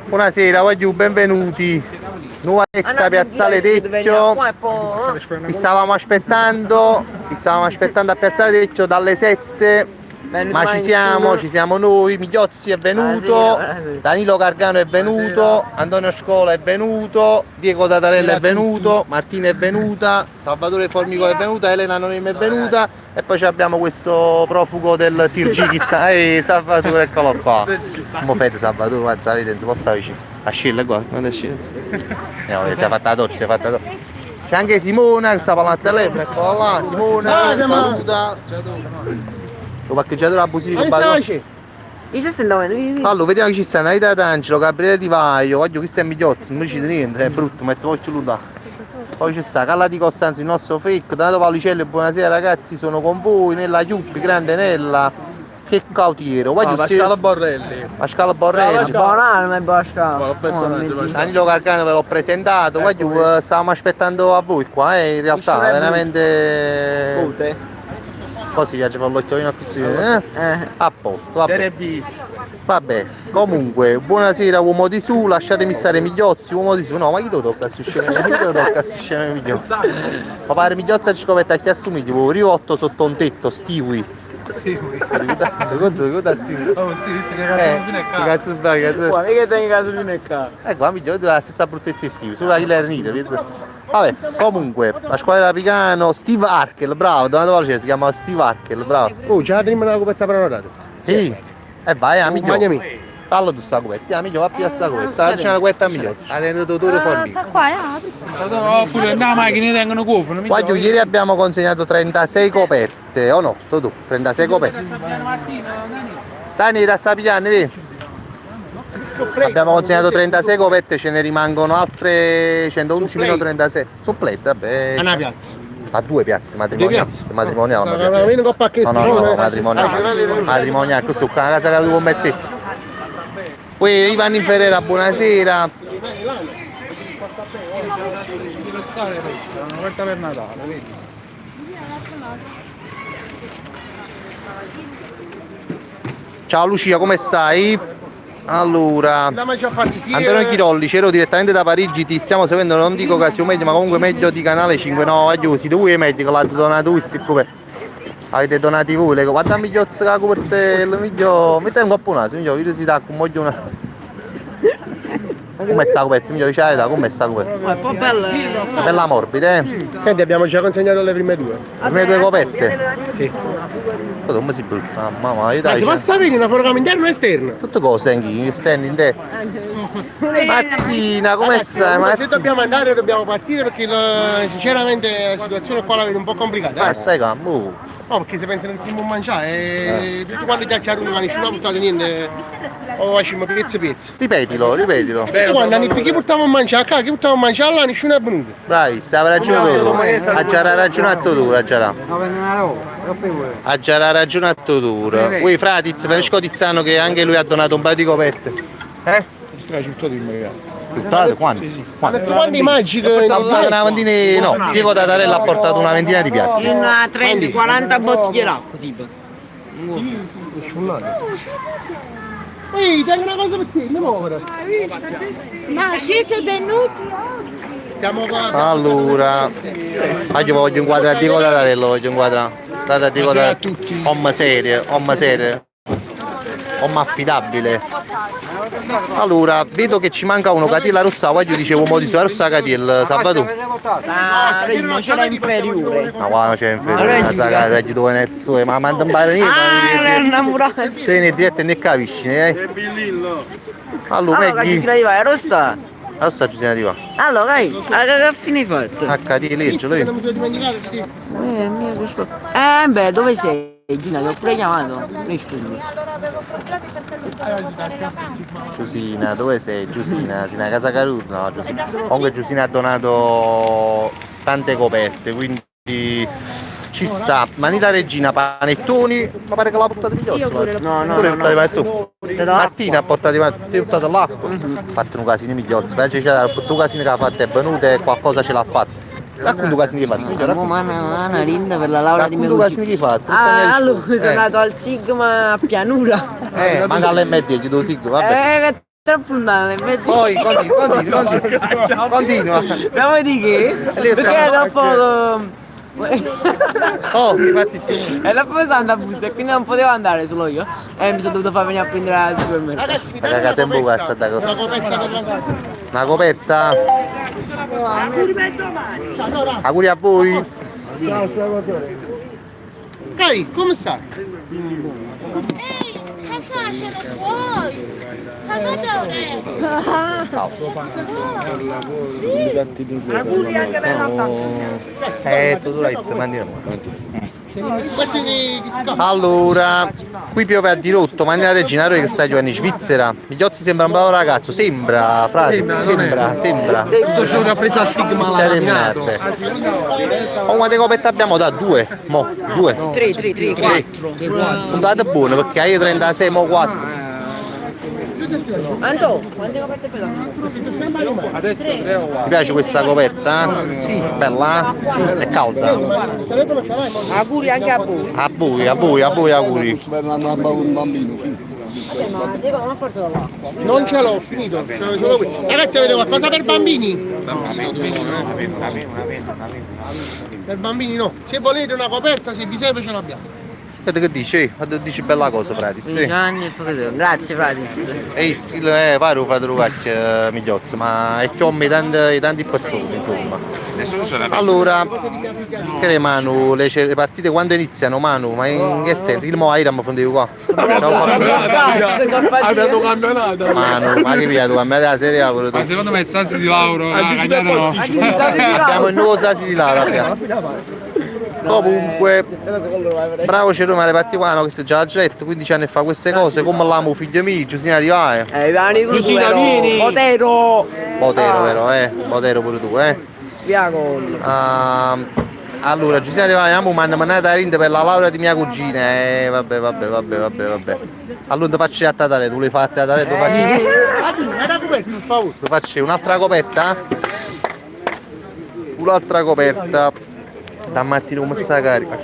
Buonasera, voglio benvenuti. Nuova detta Piazzale Tecchio. Vi stavamo aspettando a Piazzale Tecchio dalle 7. Ma ci siamo noi, Migliozzi è venuto, Danilo Gargano è venuto, Antonio Scola è venuto, Diego Tatarella è venuto, Martina è venuta, Salvatore Formico è venuta, Elena Noemi è venuta e poi abbiamo questo profugo del Tirgikistan. Ehi Salvatore, eccolo qua. Come fate Salvatore, guarda, vedete, non si può stare vicino. A scilla qua, non è scilla. Si è fatta la doccia, C'è anche Simona che sta parlando al telefono, eccola là, Simona, saluta. Lo parcheggiatore abusivo. Io ci sto andando, Allora, vediamo che ci stanno Aida D'Angelo, Gabriele Di Vaio, voglio questo è Migliozzi, non mi dice niente, è brutto, metto voglio là. Poi ci sta Carla Di Costanzo, il nostro fake, Donato Paulicelli, buonasera ragazzi, sono con voi, Nella Chiuppi, grande Nella, che cautiero. Pascala Borrelli. Pascala Borrelli. buon'anima e Pascala. Danilo Gargano ve l'ho presentato, voglio, stavamo aspettando a voi qua, in realtà, veramente... Così viaggia per l'occhiolino così, a posto, vabbè. Serie B. Vabbè, comunque, buonasera uomo di su, lasciatemi stare Migliozzi, uomo di su, no ma chi lo tocca a sceme Migliozzi? Ma pare Migliozzi ci scopetta chi assomigli, riotto sotto un tetto, stiwi. Ricorda stiwi? Oh sì, visto che cazzo non viene a casa. Cazzo bravo, cazzo. Guarda che tengo caso di necca. Ecco, la Migliozzi ha la stessa bruttezza di stiwi, sulla Hilernite, penso. Vabbè, comunque, la squadra Picano, Steve Arkel, bravo, Donato si chiama Steve Arkel, bravo. Oh, già tenemmo una coperta preparata. Sì, e vai, amico. Magnami. Fallo tu sta coperta, amico, va più a sta coperta, c'è una coperta a Migliozzi. Ha tenuto tutto fuori. Sta qua, apri. Oppure nella macchina tengono cuoio. Guaglio, ieri abbiamo consegnato 36 coperte, o no? Tu, 36 coperte. Dani, da Sapiani, vedi? Abbiamo consegnato 36 coperte, ce ne rimangono altre 111 meno 36. Supplete, vabbè. A una piazza. A due piazze matrimoniali. Matrimoniali. No, matrimoniali, questo qua, la casa che tu vuoi mettere. Poi Ivan Ferrera, buonasera. Una volta per Natale, vedi? Ciao Lucia, come stai? Allora, Antonio Chirolli, c'ero direttamente da Parigi, ti stiamo seguendo, non dico Casio meglio, ma comunque meglio di canale 5, no, siete voi meglio che l'avete donato voi, avete donati voi, guarda Migliozzi la coperta del video, mettete un po' un naso, io si dà con moglio una... Come sta coperta? Mi dice la verità, come sta coperta? È un po' bella. Bella morbida, Senti, abbiamo già consegnato le prime due. Le prime due coperte? Sì. Come si brutta? Mamma, io Ma dai. si può sapere una fotocamera interna o esterna? Tutte cose anche, stand in te. Martina, come stai? Ma se dobbiamo andare dobbiamo partire perché sinceramente la situazione qua la vedo un po' complicata. Stai calmo. No, perché se pensano che non mangiare e tutti quanti chiacchierano ma nessuno ha portato niente. O facciamo pezzi. Ripetilo. Tutti quanti perché portavamo a mangiare a casa, che portavamo a mangiare là, nessuno è venuto. Bravi, stava ragionato tu. Ha già ragionato tu, Ha già ragionato tu. Voi frati, Francesco Tizzano che anche lui ha donato un paio di coperte. Buttate? Quanti? Quanti magici? Una ventina, no, Diego Tatarella ha portato una ventina di piatti. Una 30-40 bottiglie d'acqua, tipo. Ehi, tengo una cosa per te, non muovere. Ma siete venuti? Siamo qua. Allora, io voglio inquadrare Diego Tatarella, voglio inquadrare. Date a Diego Tatarella. Omma serio, omma affidabile. Allora, vedo che ci manca uno, Catilla Rossa, poi io dicevo uomo di sulla Rossa Catilla, Salvatore. Non c'era inferiore. Ma qua non c'è inferiore, la saga reddito Venezuela, ma manda un baile è innamorato. se ne dirette ne capisci, Allora, Allora, che fine è rossa? La Rossa ci siamo arrivati. Allora, che fine hai fatto? HD, leggilo, io. Beh, dove sei? Gina, ti ho pure chiamato. Giusina, dove sei? Giusina, sei a casa Caruso? No, Giusina. Comunque Giusina ha donato tante coperte, quindi ci sta. Manita Regina, panettoni, ma pare che l'ha portato Migliozzi. No. Martina ha portato l'acqua. Ha fatto un casino Migliozzi, però c'è un casino che ha fatto è venuto e qualcosa ce l'ha fatto. Racconto casino che hai fatto. Mana linda per la laurea di mio cugino. Casino che hai fatto. Allora, sono andato al Sigma a Pianura. Manca all'MD, gli do Sigma, vabbè. puntata, Poi continua. Devo dire che? Lì Perché sta- dopo... Oh, infatti E la poi andava a busta e quindi non potevo andare solo io. E mi sono dovuto far venire a prendere al supermercato. Ragazzi, la casa è un po' cazzo da una coperta per la una coperta. Auguri a voi. Dai, come stai? Ehi, Sasha, sono tuoi! Salvatore! Auguri anche per la bambina. Tu l'hai detto, mandiamo. Guarda che si scappa. Allora, qui piove a dirotto, ma nella regina Roy che sta giocando in Svizzera. Migliozzi sembra un bravo ragazzo, sembra, frate, sembra. Tutto ciò che ha preso a Sigma l'ha Siete rovinato. merda. Oh, quante copette abbiamo da? Due? Mo, due. 3, 4. Sono date buone perché io 36, mo 4. Anto, quante coperte hai preso? Adesso 3 o 4. Mi piace questa coperta? Sì. Bella? Sì. È calda. Auguri anche a voi. A voi auguri. Ma Diego non ha portato l'acqua. Non ce l'ho, finito. Solo qui. Ragazzi, avete qualcosa per bambini? Per bambini no. Se volete una coperta, se vi serve ce l'abbiamo. Che dici? Dici bella cosa, Fratiz. Sì. Gianni e Focatore. Grazie Fratiz. E il stile, pare fa trucacchio migliozzo, ma è chiommi tanti persone, insomma. Allora, che ne Manu, le partite quando iniziano, Manu? Ma in che senso? Il mo Airam fondevo qua. Abbiamo campionato. Manu, ma che via tu, a me della Serie A pure tu. Ma secondo me è Sassi di Lauro, Cagnano no. Abbiamo il nuovo Sasi di Lara. Comunque, bravo Ceroma, le parti qua, no, che si già detto, 15 anni fa queste cose, come l'amo figlio mio, Giusina di Vaia. Giusina vieni. Potero. Potero, vero, Potero pure tu, Via gol. Allora, Giusina di Vaia, mi hanno mandato a rinde per la laurea di mia cugina, vabbè. Allora ti faccio a Tatare, tu le fai a Tatare, tu faccio un'altra coperta? Un'altra coperta. Da mattina come sta carica?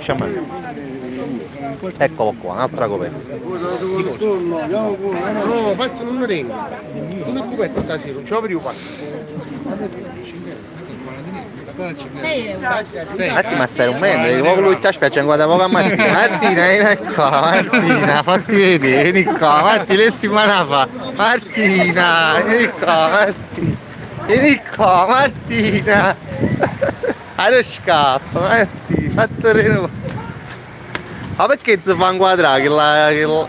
Eccolo qua, un'altra coperta. No, pasta non ne tengo. Come coperta stasera? Non ce l'ho per io pasta. 6 euro. Infatti, ma stai un mese, lui ti aspetta, c'è guarda poco a Martina. Martina, vieni qua, Martina, fatti vedere, vieni qua, Martina, che settimana fa. Martina, vieni qua, Martina. Vieni qua, Martina. Allora scappa, Martina, fatto. Ma perché si fa inquadrare?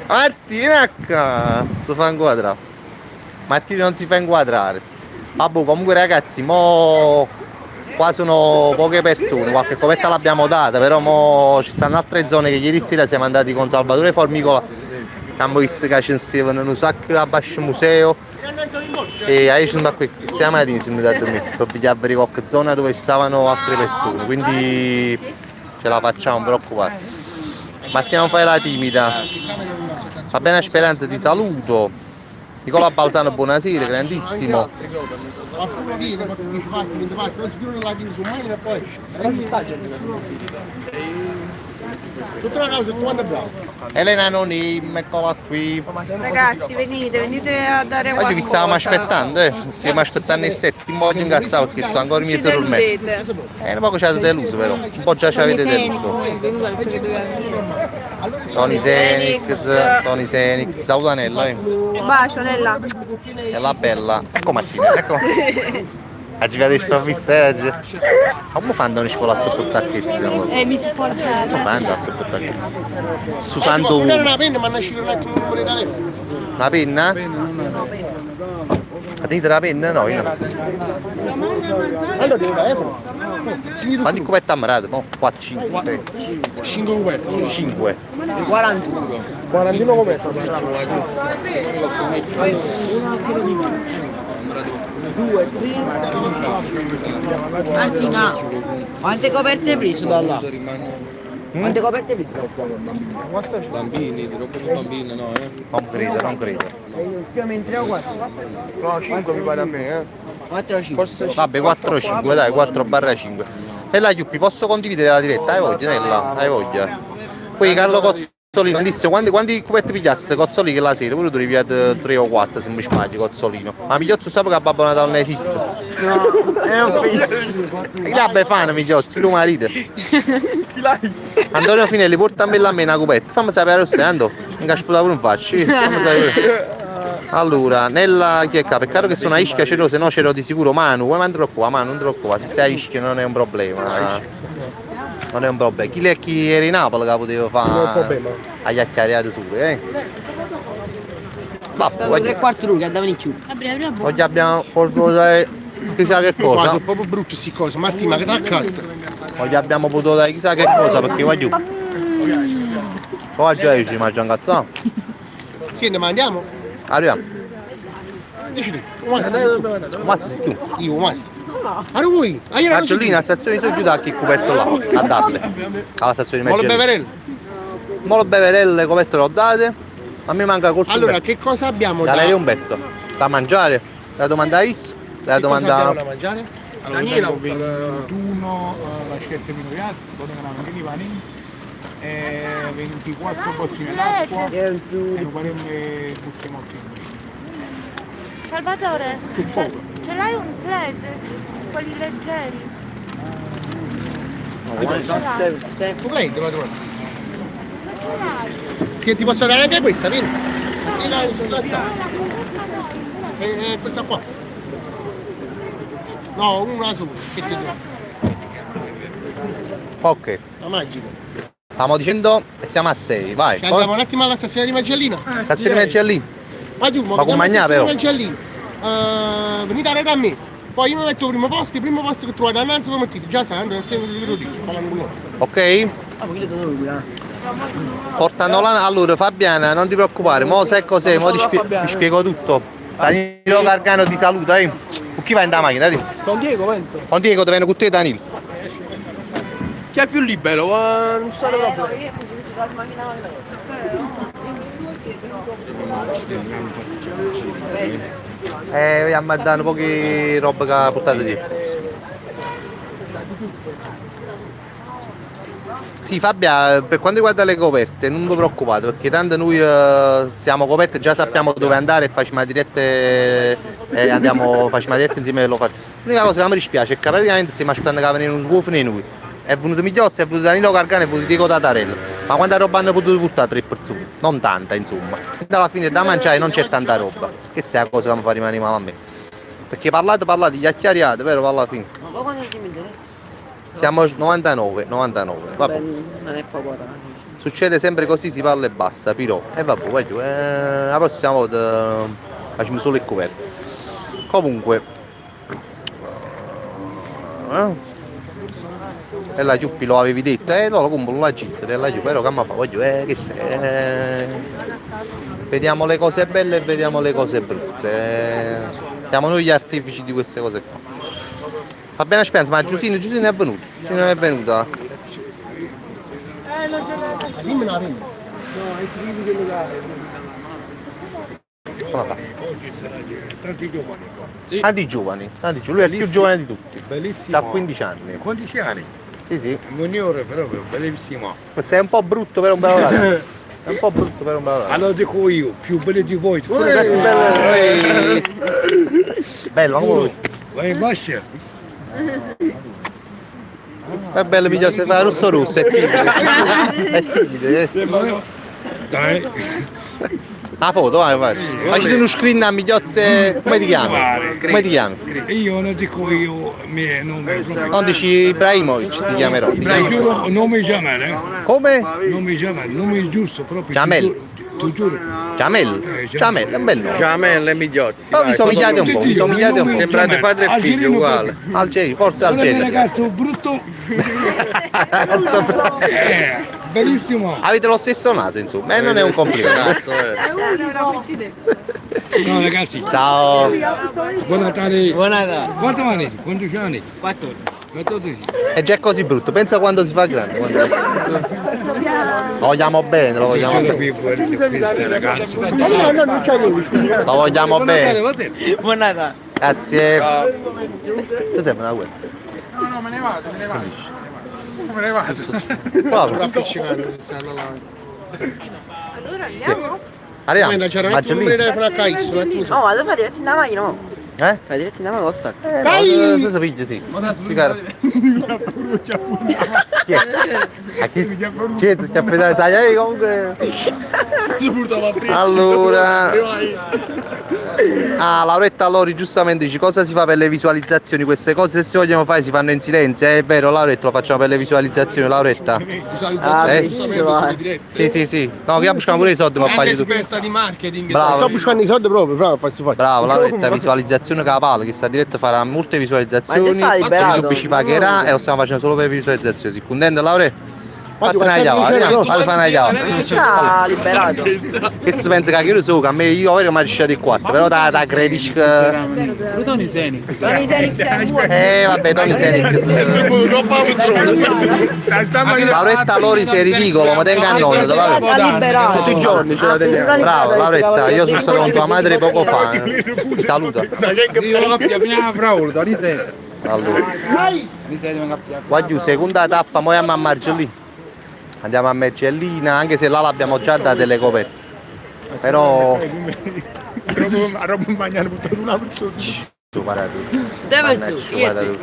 Martina, si fa inquadrare. Martina non si fa inquadrare. Vabbè, comunque ragazzi, mo qua sono poche persone, qualche copetta l'abbiamo data, però mo ci stanno altre zone che ieri sera siamo andati con Salvatore Formicola, abbiamo visto che ci sono un sacco a Bascio Museo e adesso siamo qui, siamo andati a dormire per vedere qualche zona dove ci stavano altre persone, quindi ce la facciamo, non preoccupare. Mattina non fai la timida. Va bene Speranza, ti saluto. Nicola Balzano, buonasera, grandissimo. Qualcuno viene perché dice pasta, non sicuro non la tieni su macchina e poi esce. Non ci sta gente così. Tutta la casa, tu quando è bravo. Elena Nonim, eccola qui. Ragazzi, venite a dare Oggi vi stavamo aspettando, stiamo aspettando il settimo, oggi incazzato perché sto ancora in mezzo me. Un po' ci avete deluso però, un po' già ci avete deluso. Tony Senix, saluta Nella, Un bacio, Nella. è la bella. Ecco Martina, ecco. Oggi vedi sprovviste oggi. Come fanno a scuola a sopportarchissimo? Mi si può fare. Come fanno a sopportarchissimo? Sto Ma santo non era una penna, ma nasce un attimo un po' di telefono. una penna? Ma dite la penna? No, io no. Allora devo telefono. Quanti copette ammarato? No, 4, 5, 6. 5 coperte. 5. 41. 41 coperte. Martina, quante coperte hai preso da là? Quante coperte hai preso? Bambini, troppo su bambini, no, Non credo. Più o meno 3 o 4? No, 5 mi pare a me, 4 o 5? Vabbè, 4 5, dai, 4/5. E là Giuppi, posso condividere la diretta? Hai voglia, Nella? Hai voglia? Poi Carlo Cozzo Cozzolino, disse quanti cubetti pigliasse Cozzolino che la sera, pure tu devi pigliare 3 o 4 se mi sbagli Cozzolino. Ma Migliozzo sa che a Babbo Natale non esiste. No, è un figlio. Chi la befana Migliozzo, tu marito. Antonio Finelli, portami a me una cupetta. Fammi sapere lo stando. Non casputa pure un faccio. Fammi sapere. Allora, nella chi è qua? Peccato che sono a Ischia c'ero, se no c'ero di sicuro Manu. Vuoi mandare qua? Manu, non te lo qua. Se sei a Ischia non è un problema. Non è un problema. Chi era in Napoli che potevo fare? Non è un problema. A chiacchierate sue, Vabbè, Dopo 3/4 lui che andava in chiù. Gabriele, buono. oggi abbiamo potuto dare chissà che Guarda, cosa. è proprio brutto queste cose. Martì, ma che t'ha accanto? Oggi abbiamo potuto dare chissà che cosa perché voglio. Oggi ci mangia un cazzo. Sì, ne mandiamo? Arriviamo. Dici tu. Masta. Ma sei tu. Io, masta. Allora vuoi? Ah, io Faccio lì una stazione di Giuda che coperto là, a darle. Alla stazione di Molo Mergelli. Beverello. Molo Beverelle, coperto l'ho date. A me manca corso. Allora, che cosa abbiamo da da... lei Umberto. Da mangiare. La domanda a Is. La Che cosa abbiamo domanda. da mangiare? Daniela, 21 lasciate minoriati, potevano anche i panini, 24 boccine d'acqua È un più. e 40 buste morti. Salvatore, ce l'hai un plate? Quelli leggeri? Tu prendi, ma tu. Sì, ti posso dare anche questa, vieni. Questa qua. No, una sola. Che ti do? Ok. La magica. Stiamo dicendo e siamo a 6. Vai. Ci andiamo un attimo alla stazione di Magellina. Stazione di Mergelli. Ma giù, Ma con Magnà, però. Magellina. Venite a da me. Poi io mi metto il primo posto che trovate innanzi come mettete. Già sai, andate a tempo di lo dico, parlando con loro. Ok? Ah, ma chi le lui, Portano la. Allora Fabiana, non ti preoccupare, mo sai cos'è, mo ti spiego tutto. Danilo Gargano ti saluta, Con chi vai in da macchina? Dai. Con Diego penso. Con Diego ti viene con te Danilo. Chi è più libero? Non so proprio. Vediamo a dare un po' di roba che ha portato lì. Sì Fabia, per quanto riguarda le coperte non vi preoccupate perché tanto noi siamo coperte, già sappiamo dove andare e facciamo dirette facciamo dirette insieme lo facciamo. L'unica cosa che mi dispiace è che praticamente stiamo aspettando che venga un sguofone noi. È venuto Migliozzo, è venuto Danilo Gargano, è venuto Diego Tatarello. Ma quanta roba hanno potuto portare 3 persone? Non tanta insomma. Alla fine da mangiare non c'è tanta roba. Che sia la cosa che mi fa rimanere male a me. Perché parlate, chiacchierate, vero? Alla fine. Ma quando si mette? Siamo 99. Vabbè. Non è poco. Succede sempre così, si parla e basta, però. E vabbè, voglio, la prossima volta facciamo solo il coperto. Comunque. E la Giuppi lo avevi detto, no, lo compro la gita della Giuppi, però che mi fa, voglio, che sei? Vediamo le cose belle e vediamo le cose brutte. Siamo noi gli artefici di queste cose qua. Va bene Spenza, ma Giusino è venuto. Giusino non è venuta. Dimmi la prima. Tanti giovani. Lui è il più giovane di tutti. Bellissimo. Da 15 anni. 15 anni. Sì, sì. Signore, proprio bellissimo. Questo è un po' brutto per un bello ragazzo. È un po' brutto per un bello ragazzo. Allora dico io, più bello di voi. Bello, anche lui. Vai in bascia. È bello, mica se fa rosso, è timido. Dai. La foto, vai. Facci uno screen a Migliozze. Come ti chiami? Come ti chiami? Io non dico io mio nome proprio. Non dici Ibrahimovic, ti chiamerò. Ti Ti chiamerò. giuro, nome Jamel, Come? Nome Jamel, nome giusto proprio. Jamel. Tu giuro. Jamel. Jamel, è un bel nome. Jamel e Migliozzi. Ma vi somigliate un po', vi somigliate un po'. Sembrate padre e figlio uguale. Algeri, forza Guarda Algeri. che ragazzo brutto. Non so- Bellissimo. Avete lo stesso naso, insomma, e non è un complimento. No ragazzi, Ciao. buon Natale. Buon Natale. Quanti anni? 15 anni? 14. 14. È già così brutto, pensa quando si fa grande. Lo vogliamo bene, lo vogliamo bene. Ragazzi. No, non c'è niente. Lo vogliamo Buon Natale, bene. guardate. Buon Natale. Grazie. Cos'è una guerra? No, me ne vado. Come ne vado? Proprio. Appiccicando, si stanno là. Allora andiamo? Arriviamo. C'era Ma anche c'è un lì. numero di telefono a Caisso, un attimo su. No, vado a fare diretti in macchina, mo. Eh? Fai diretti in macchina, costa. Se si piglia, sì. Sì, caro. Chi è? A chi? Chi ti ha pedato? Sai, comunque... Allora... Ah, Lauretta Lori giustamente dice cosa si fa per le visualizzazioni, queste cose se si vogliono fare si fanno in silenzio, è vero Lauretta, lo facciamo per le visualizzazioni, Lauretta? Ah, Eh? bellissimo, Sì, no, che buscano pure i soldi ma paghi tu. Esperta di marketing. Bravo. Sto buscando i soldi proprio, bravo, farsi fare. Bravo Lauretta, visualizzazione capale, che sta diretta farà molte visualizzazioni, Ma te stai liberato? YouTube ci pagherà e lo stiamo facendo solo per visualizzazioni, si contento Lauretta? Fatti Fate una chiave, fate una chiave. Chi sta liberato? Che si pensa che io so che a me io avevo mai riuscito di 4, però da credisc. Tony Senic. Tony Senic è buono. Vabbè, Tony Senic. Lauretta Lori sei ridicolo, ma tenga a nome, Ha liberato. Tutti i giorni ce la teniamo. bravo Lauretta, io sono stato con tua madre poco fa. Ti saluta. Tony Senic. Allora, qua giù, seconda tappa, poi andiamo a Margellina. Andiamo a Margellina, anche se là l'abbiamo già date le coperte. Però. A roba in bagno hanno buttato una persona. Guarda tu. Dove su? Guarda tu.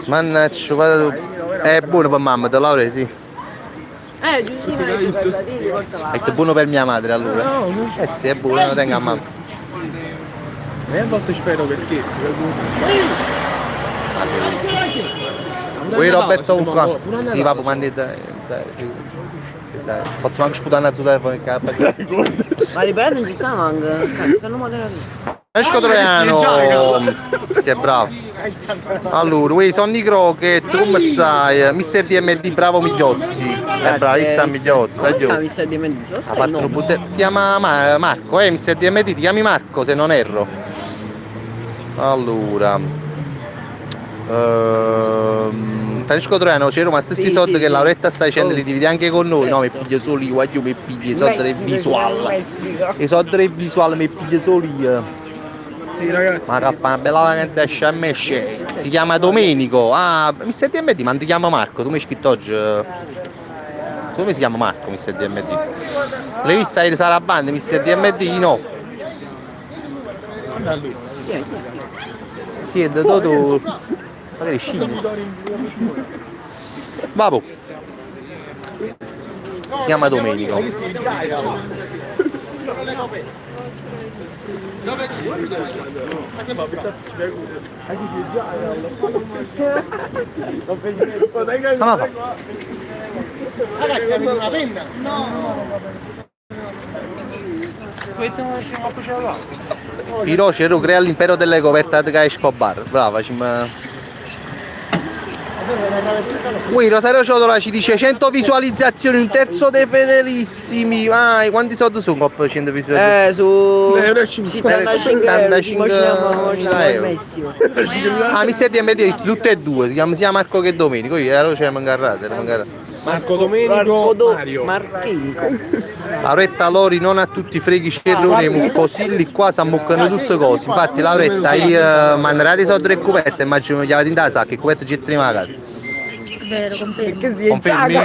Mannaggia, guarda tu. È buono per mamma, te Laura, sì. Giustino hai detto per dire, porta È buono per mia madre allora. Sì, è buono, lo tengo a mamma. E a volte spero che scherzi. Vuoi Roberto qua? Sì, papà, mandi dai. Posso anche sputare sul telefono in capo. Ma liberato non ci sta manca. Sono moderato. Esco Troiano! Che è bravo. Allora, voi sono i Croquet, come stai? Mister DMD, bravo Migliozzi. È bravissima Migliozzi, Mi sta dimenticando. ha fatto si chiama Marco, Mister DMD, ti chiami Marco se non erro. Allora. Francesco Troiano, c'ero ma questi soldi che Lauretta sta dicendo li dividi anche con noi, no? Mi piglio soli io, mi piglio i soldi del visual. I soldi del visual mi piglio soli io. Sì, ragazzi. Ma che fa una bella vacanza a sciammesce. Si chiama Domenico. Ah, Mister DMD, ma non ti chiama Marco, tu mi hai scritto oggi. Come si chiama Marco, Mister DMD? L'hai vista ieri sera a banda, Mister DMD? No. Sì, è dato. Magari scimmio. Vabbè. Si chiama Domenico. Ma va. Ragazzi, avete una penna? Piro c'ero crea l'impero delle coperte di Escobar. Brava, Ui, Rosario Ciotola ci dice 100 visualizzazioni, un terzo dei fedelissimi. Vai, quanti soldi sono coppa 100 visualizzazioni? Su 75 euro. Ah, Mister DMD, tutte e due, si chiama sia Marco che Domenico. Io ero c'era mancarrata. Marco Domenico, Mario. Marchinico. Lauretta Lori non a tutti i freghi scerroni e muccosilli qua si ammuccano tutte cose. Infatti Lauretta io manderà dei soldi e cupette, immagino che gli avete in casa che cupette ci trima a casa. Vero, confermo. Confermi?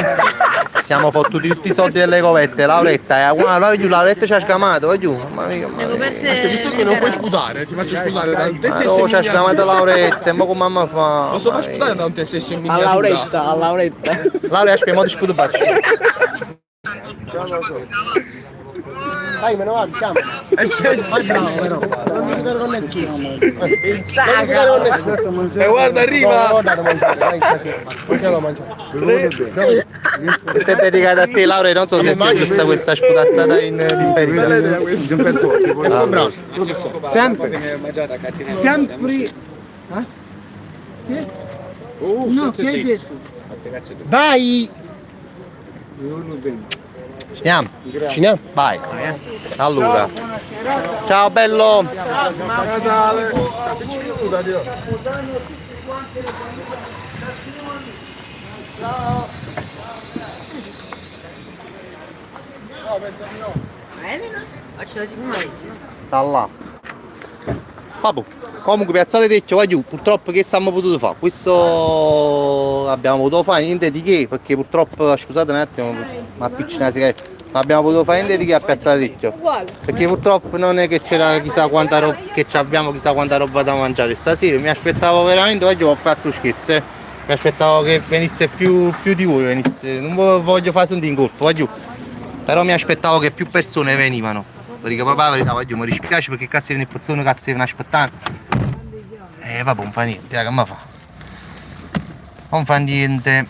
Siamo fottuti tutti i soldi delle copette, Lauretta, Lauretta ci ha scamato, giù, mamma mia. Le coperte. Visto che non puoi sputare, ti faccio sputare da te stesso. Oh, ci ha scamato Lauretta, ma come mamma fa? Posso far sputare da te stesso in A miniatura? Lauretta. Laura, aspetta, mo ti sputo faccio. Dai, me ne va, diciamo. Non ti con nessuno. Con nessuno. E guarda, arriva! Se è dedicata a te, Laura, non so se sei giusta questa sputazzata in ferita. Bravo. Sempre! No, che hai detto? Dai! Ci andiamo? Vai. Allora. Ciao bello. Elena? Faccio la prima. Sta là. Vabbè, comunque Piazzale Tecchio va giù, purtroppo che stiamo potuto fare? Questo abbiamo potuto fare niente di che, perché purtroppo, scusate un attimo, ma appiccica la sigaretta, non abbiamo potuto fare niente di che a Piazzale Tecchio. Perché purtroppo non è che c'era chissà quanta roba, che abbiamo chissà quanta roba da mangiare. Stasera mi aspettavo veramente, voglio ho fatto scherzi, mi aspettavo che venisse più di voi, venisse, non voglio fare sentire in colpo, va giù. Però mi aspettavo che più persone venivano. Perché proprio la verità, voglio, mi dispiace perché cazzo viene persone, cazzo viene aspettando. Vabbè, non fa niente, che mi fa? Non fa niente.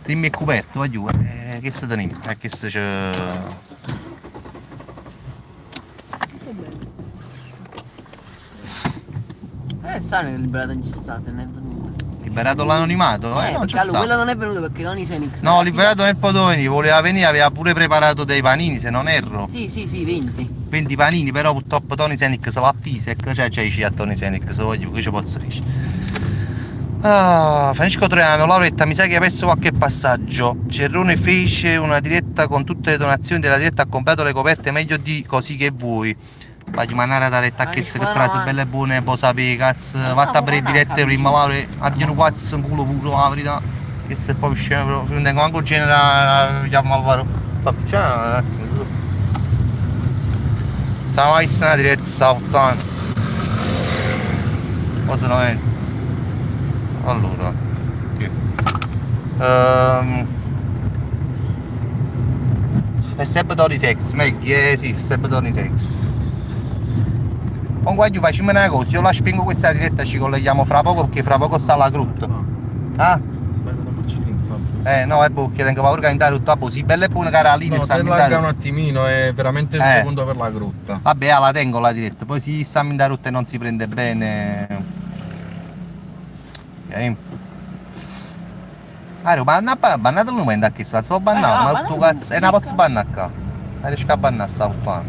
Dimmi è coperto, va giù, che se teniamo, che se c'è. Sane che liberato non ci sta, se ne è venuto. Liberato l'anonimato? Non c'è stato. Quello non è venuto perché non i Senix. No, liberato non è potuto venire, voleva venire, aveva pure preparato dei panini, se non erro. Sì, 20. 20 panini, però purtroppo Tony Senic se l'ha appisa, ecco, cioè dici a Tony Senic, se voglio, che ci posso dire. Francesco Troiano, Lauretta, mi sa che hai perso qualche passaggio. Cerrone fece una diretta con tutte le donazioni della diretta, ha comprato le coperte meglio di così che vuoi. Vai mandare da retta che se trase belle buone, poi sapere cazzo, vatta per le dirette prima, Laura, abbiano quazzo in culo puro, la verità. Che se poi scemo, non tengo anche il genere, chiamo Alvaro. Facciamo, stava mai vista una diretta, stava puttana. Cosa non è? Allora, è sempre Tony Sex, Maggie, sì, è sempre Tony Sex. Comunque facciamo una cosa, io la spingo questa diretta, ci colleghiamo fra poco perché fra poco sta la crutta. Ah? No, è perché tengo paura che andare tutto a posto, sì, bella e buona Carolina. No, se larga un attimino è veramente il secondo per la crutta. Vabbè, la tengo la diretta, poi si sta in da rotta e non si prende bene. Bannato il momento a che si può bannare, ma tu cazzo, è una pozza banna qua. Riesco a bannare sta puttana.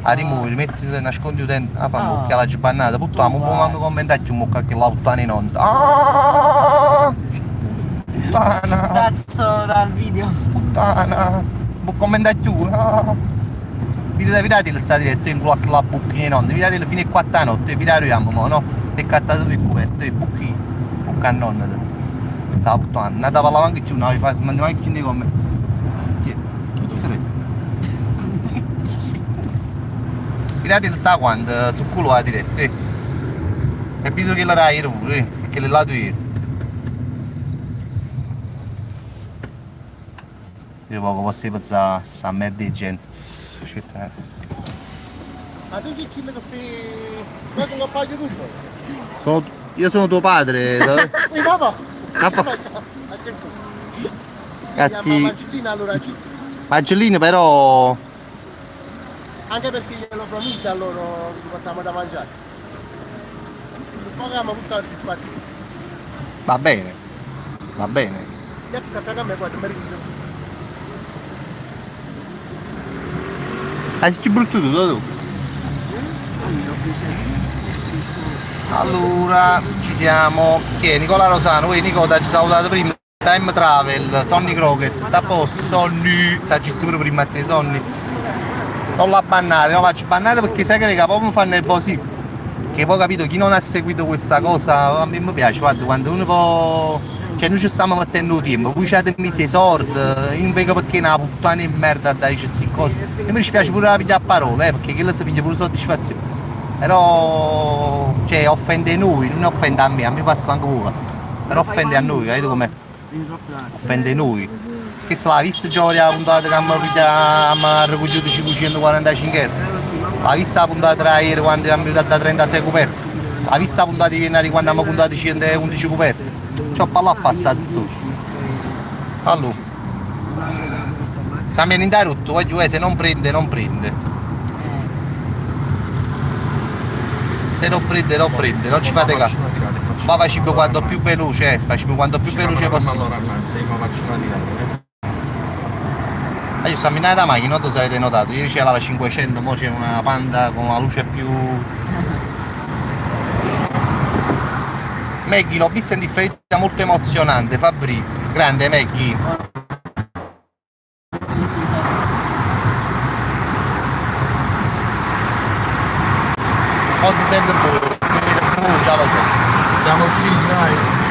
A rimuovere, metti, nascondi utente, fa un bocca la bannata, puttana, non può manco commentare un bocca che la puttana in onda. Puttana! Cazzo dal video! Puttana! Può commentare più? Virate il sta diretto in culo la bucchina in onda, virate fino a 4 a notte, virariamo mo, no? E cattato il coperto, e bucchini, bucca a nonna. Sta puttana, nata parlava anche più, no? Vi fa mandare anche in come. Virate il da quando, sul culo la diretta, capito che la rai pure, che le lato io. Io poco posso pensare a merda di gente. Ma tu sei quello che fai... Cosa lo pago tu? Io sono tuo padre. Ehi papà! Papà. Cazzi. Marcellina allora ci... Marcellina però... Anche perché glielo promise a loro che portiamo da mangiare. Poi abbiamo buttato il spazio. Va bene. Va bene. E che sappiamo a me quando mi rido. Sei più brutto tu. Allora, ci siamo. Chi è? Nicola Rosano, Nicola ci salutato prima. Time Travel, Sonny Crockett, da posto, Sonny, ci pure prima a te, Sonny. Non la bannare, non la faccio bannare perché sai che le capo mi fa nervosire. Che poi capito, chi non ha seguito questa cosa, a me mi piace, guarda, quando uno può... Cioè noi ci stiamo mettendo tempo, voi ci avete messo i soldi, io non vedo perché una puttana di merda a dare queste cose. E mi dispiace pure la piglia a parole, perché quello si piglia pure soddisfazione. Però, cioè, offende noi, non offende a me passa anche poco. Però offende a noi, capito com'è? Offende noi. Che se l'ha vista già la puntata che abbiamo raccogliuto 545 euro. L'ha vista la puntata tra ieri quando abbiamo aiutato da 36 coperte. L'ha vista la puntata di ieri quando abbiamo puntato 111 coperte. C'ho parlato a fare sta zona. Allora. Stiamo venendo in rotto, voglio se non prende, non prende. Se non prende, non prende, non ci fate caso. Ma facciamo quanto più veloce, facciamo quanto più veloce possibile. Io sto camminando da macchina, non so se avete notato, ieri c'era la 500, ora c'è una Panda con la luce più... Maggie l'ho vista in differenza molto emozionante, Fabri, grande Maggie. Non si sente buono, si vede già lo so. Siamo usciti, dai.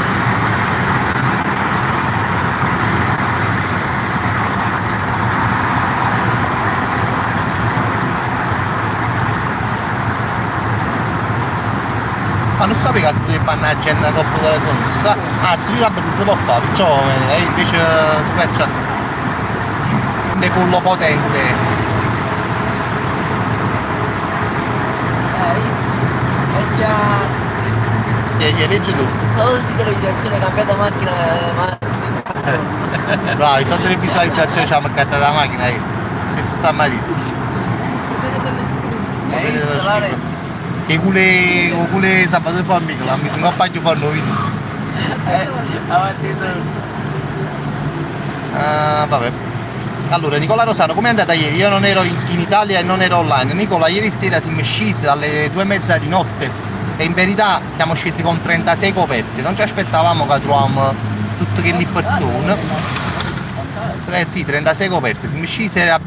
Ma non so perché si poteva fare una gente coppa delle sonde. Anzi, lui non si può fare, perciò invece super chance. Ne collo potente. Gli leggi tu. Soldi, televisazione, cambiata macchina. Bravo, i soldi di visualizzazione c'ha mercato la macchina senza sta matita. Che quelle sabato di famiglia, la mi sono appagnato per noi. Vabbè. Allora, Nicola Rosano, com'è andata ieri? Io non ero in Italia e non ero online. Nicola, ieri sera siamo scesi alle 2:30 di notte e in verità siamo scesi con 36 coperte. Non ci aspettavamo che troviamo tutte quelle persone. Sì, 36 coperte. Siamo scesi e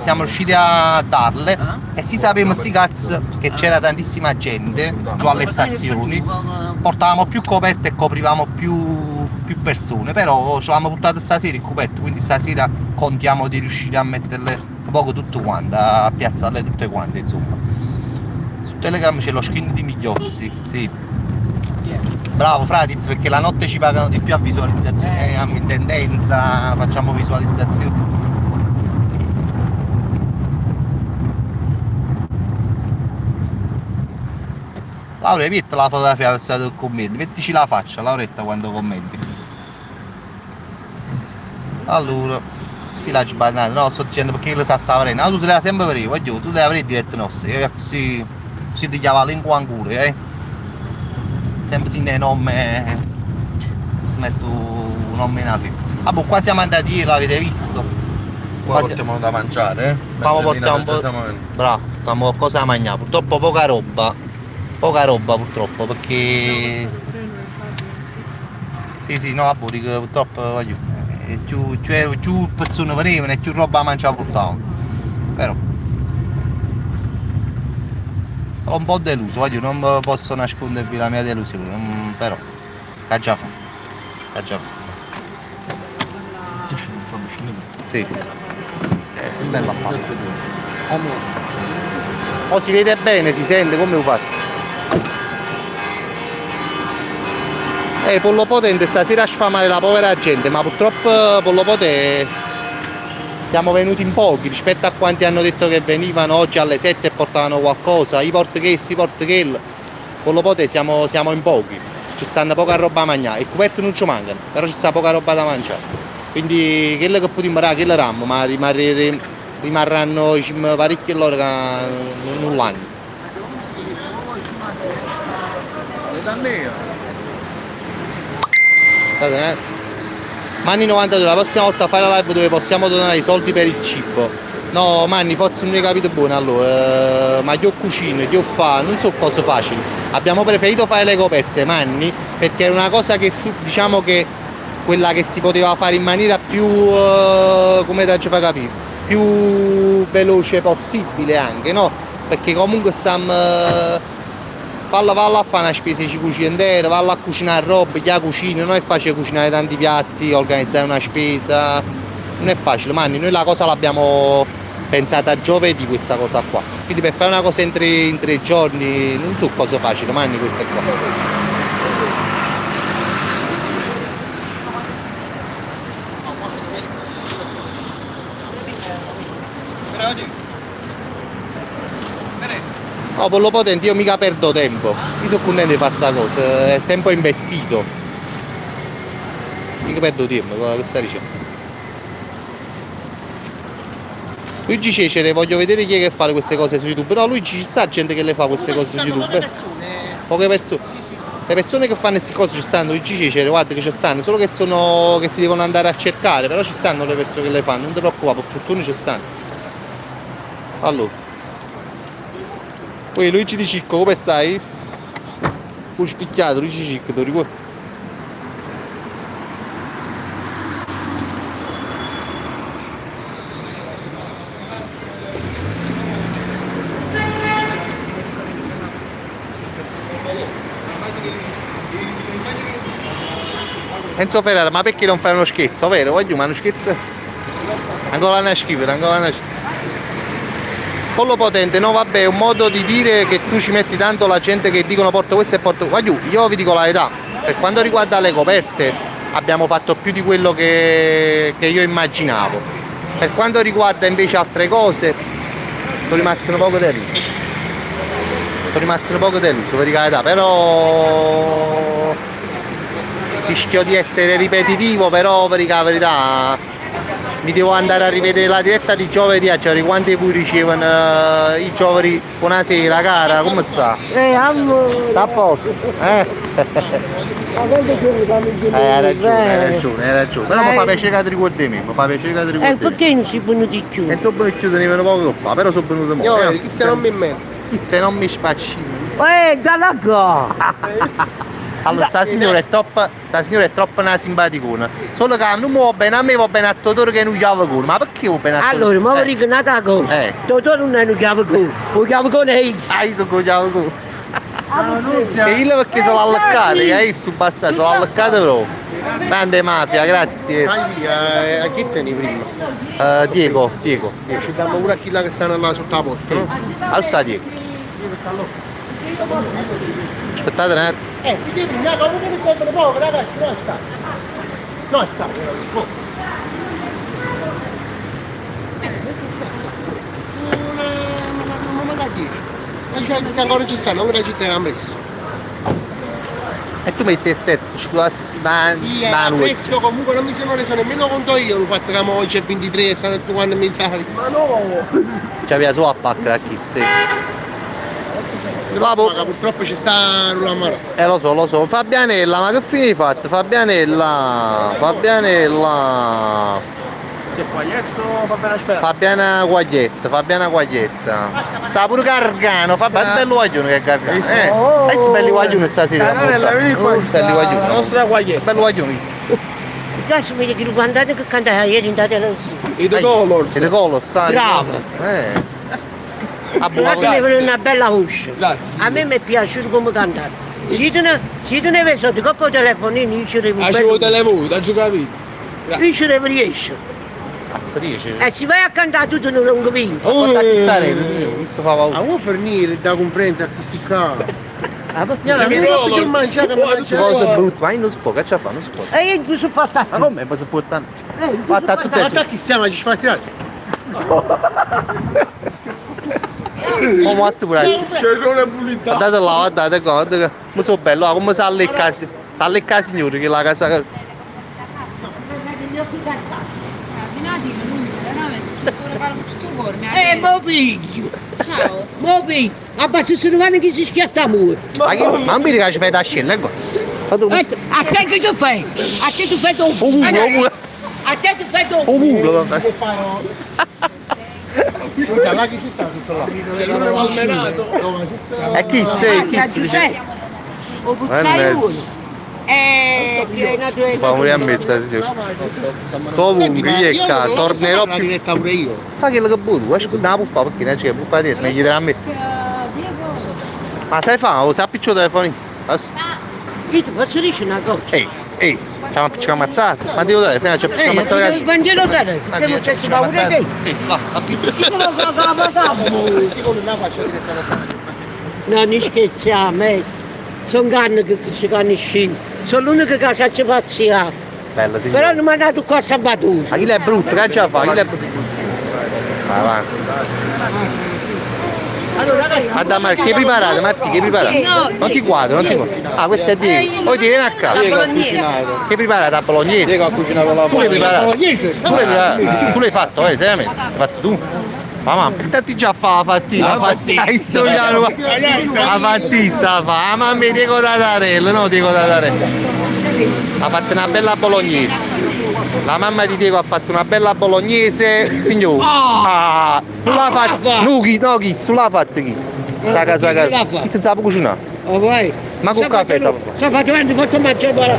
siamo riusciti a darle e si sapeva sti cazzo che c'era tantissima gente giù alle stazioni. Portavamo più coperte e coprivamo più persone, però ce l'abbiamo portato stasera il coperto, quindi stasera contiamo di riuscire a metterle un poco tutte quante, a piazzarle tutte quante, insomma. Su Telegram c'è lo skin di Migliozzi, sì. Bravo Fratiz, perché la notte ci pagano di più a visualizzazione, in tendenza, facciamo visualizzazioni. Laura, metti la fotografia per stare commenti, mettici la faccia, Lauretta, quando commenti. Allora, filaggi banale, no, sto dicendo perché lo sa stare no, tu te la sempre vedere, voglio, tu devi avere dirette nostre, così ti chiama la lingua ancora, sempre sin nei nomi, si mette un nome in affine. Ah, boh, qua siamo andati ieri, l'avete visto? Qua portiamo da mangiare, Stiamo portando un po'. Bravo, stiamo qualcosa da mangiare, purtroppo poca roba purtroppo, perché sì, no, vabbè, purtroppo voglio, più persone venivano e più roba da mangiare portavamo, però ho un po' deluso, voglio, non posso nascondervi la mia delusione, però che già fa. Sì, è bella fatta. Oh, si vede bene, si sente, come lo fate? Pollo potente stasera sfamare la povera gente, ma purtroppo Pollo potente siamo venuti in pochi rispetto a quanti hanno detto che venivano oggi alle 7 e portavano qualcosa, i portoghesi, Pollo potente siamo in pochi, ci stanno poca roba da mangiare, i coperti non ci mancano, però ci sta poca roba da mangiare, quindi quello che potremmo imparare, quello rammo, ma rimarranno parecchi loro che non l'hanno. Manni 92, la prossima volta fare la live dove possiamo donare i soldi per il cibo. No, Manni, forse non hai capito bene allora, ma io cucino, io fa, non so cose facili. Abbiamo preferito fare le coperte, Manni, perché era una cosa che diciamo che quella che si poteva fare in maniera più, come ti fa capire, più veloce possibile anche, no? Perché comunque stiamo Falla a fare una spesa ci cucina intera, valla a cucinare roba, chi la cucina, non è facile cucinare tanti piatti, organizzare una spesa, non è facile, Manni, noi la cosa l'abbiamo pensata giovedì questa cosa qua, quindi per fare una cosa in tre giorni non so cosa facile, Manni, questa qua. No, Pollo potente, io mica perdo tempo. Io sono contento di fare questa cosa, è tempo investito. Mica perdo tempo con questa ricetta. Luigi Cecere, voglio vedere chi è che fa queste cose su YouTube. No, Luigi, ci sta gente che le fa queste cose su YouTube. Poche persone. Le persone che fanno queste cose ci stanno, Luigi Cecere, guarda che ci stanno, solo che si devono andare a cercare, però ci stanno le persone che le fanno, non ti preoccupare, per fortuna ci stanno. Allora. Poi Luigi Di Cicco, come stai? Fu spicchiato Luigi Cicco, ti ricordi? Enzo Ferrara, ma perché non fai uno scherzo, vero? Voglio, ma uno scherzo? Ancora una scrivere, ancora una scrivere. Pollo potente, no vabbè, è un modo di dire che tu ci metti tanto la gente che dicono porto questo e porto... Ma io vi dico la verità, per quanto riguarda le coperte abbiamo fatto più di quello che io immaginavo. Per quanto riguarda invece altre cose, sono rimasto un poco deluso. Sono rimasto un poco deluso, per la verità, però rischio di essere ripetitivo, però per la verità mi devo andare a rivedere la diretta di giovedì a Giori, quanti voi ricevono i giovani buonasera cara, come sta? Amore. Sta a posto? Hai ragione. Però mi fa piacere che ti ricordi me, mi fa piacere che ti ricordi me. Perché non si venuti più? Non sono venuto più, tenevano poco che fa, però sono venuto mo'. Chi se non mi mette? Chi se non mi spaccino. Galaga! Allora, sta signora è troppo una simpaticona. Solo che non mi va bene a me, va bene a Totoro che non chiama con. Ma perché va bene a Totoro? Allora, ma dico una cosa. Totoro non è un chiavo con. Lo chiavo con lei. Io sono con chiama con. E io perché sono alloccate, che su bastardo, sono alloccate proprio. Grande mafia, grazie. Vai via, a chi teni prima? Diego. Ci diamo pure a chi là che stanno là sotto la posta, no? Allora sta Diego. Aspettate un attimo. Vedi prima, comunque ne servono poco, ragazzi, non sa. Non sa. Non me la dici. Ma c'è che ancora ci stanno, non la città era messo. E tu metti il set, ci può da Questo comunque non mi sono reso nemmeno conto io, l'ho fatto che oggi è 23 e stanno tutti quanti mi sa. Ma no! C'aveva solo a pacca a chi sei. Purtroppo ci sta Rulamaro. Lo so. Fabianella, ma che fine hai fatto? Fabianella. Che Quaglietto, Fabiana Speranza. Fabiana Quaglietta. Sta pure Gargano, bello guaglione che è Gargano. Adesso belli guaglione stasera. Belli guaglione. Nostra Quaglietta. Bello guaglione. Adesso mi dicono quando andate che cantare ieri andate là su. I The Colors. E The Colors, sai? Bravo. Bravo. Avete una bella voce. Grazie. A me mi è piaciuto come cantare. Se tu ne vedi sotto col telefonino, io ci devo Facevo televoto, hai capito? io ci devo riesce. Cazzo dici? E se vai a cantare tutto non capisco. Guarda chi sarete, signore, questo fa paura. Ma vuoi fornire da conferenza a questi qua? Cose brutte, ma io non si può, che ce la fa? Non si può. E io non sono passato. Ma come si può tanto? Guarda tutti Ma chi siamo? Ci fa tirare? Ho fatto pure questo. Cerrone pulizzato. Guardate là, guardate qua, guardate qua. Ma sono bello, come sa alle case. Sa alle case signore che la casa. Mo piglio. Ciao. Mo piglio. Abbassa se non vanno che si schiatta muore. Ma non mi dica ci fai da scena, ecco. A te che tu fai? A te tu fai dopo. Ovunque. A te tu fai dopo. Ovunque. Scusa, là chi ci sta tutto là? Cerrone palmerato. E chi sei? Chi si dice? O bussai uno. Fa morire a me stasera. Comunque, io tornerò la più. diretta pure io. Fa quello che vuoi, scusa, non può fare perché non c'è, può fare dietro, mi chiederà a me. Ma sai fa? O sai appiccio il telefonino? Io ti posso dire una cosa. Ehi, c'è una piccola ammazzata. Ma devo dare, fino a c'è piccola ammazzata. Il Vangelo dare, che non c'è c'è da pure te. Secondo me faccio la diretta la No, non scherziamo, sono canne che si conoscono. Sono l'unica che sa ci pazzia. Bella, sì. Però non mi ha dato qua a Sabatore. Ma chi è brutto, che già fa? Chi è brutto? Vai avanti. Allora ragazzi, Guarda Marti, che preparate, Marti, che preparate? Non ti guardo, non ti guardo. Ah, questo è Diego. Poi ti vieni a casa. Che preparate a bolognese? Diego ha cucinato la Tu l'hai preparato? bolognese, Tu l'hai fatto, seriamente? L'hai fatto tu? Ma mamma, perché ti già fa la fattina? La fattissa fa, la mamma mi dico da Tarello, no dico da Tarello. Ha fatto una bella bolognese. La mamma di Diego ha fatto una bella bolognese, signore. Ah, non l'ha fatta. No, chi, tu l'ha fatta chi? Sa casa. Chi si sa cucinare? Ma con caffè sa. Sto facendo fatto mangiare.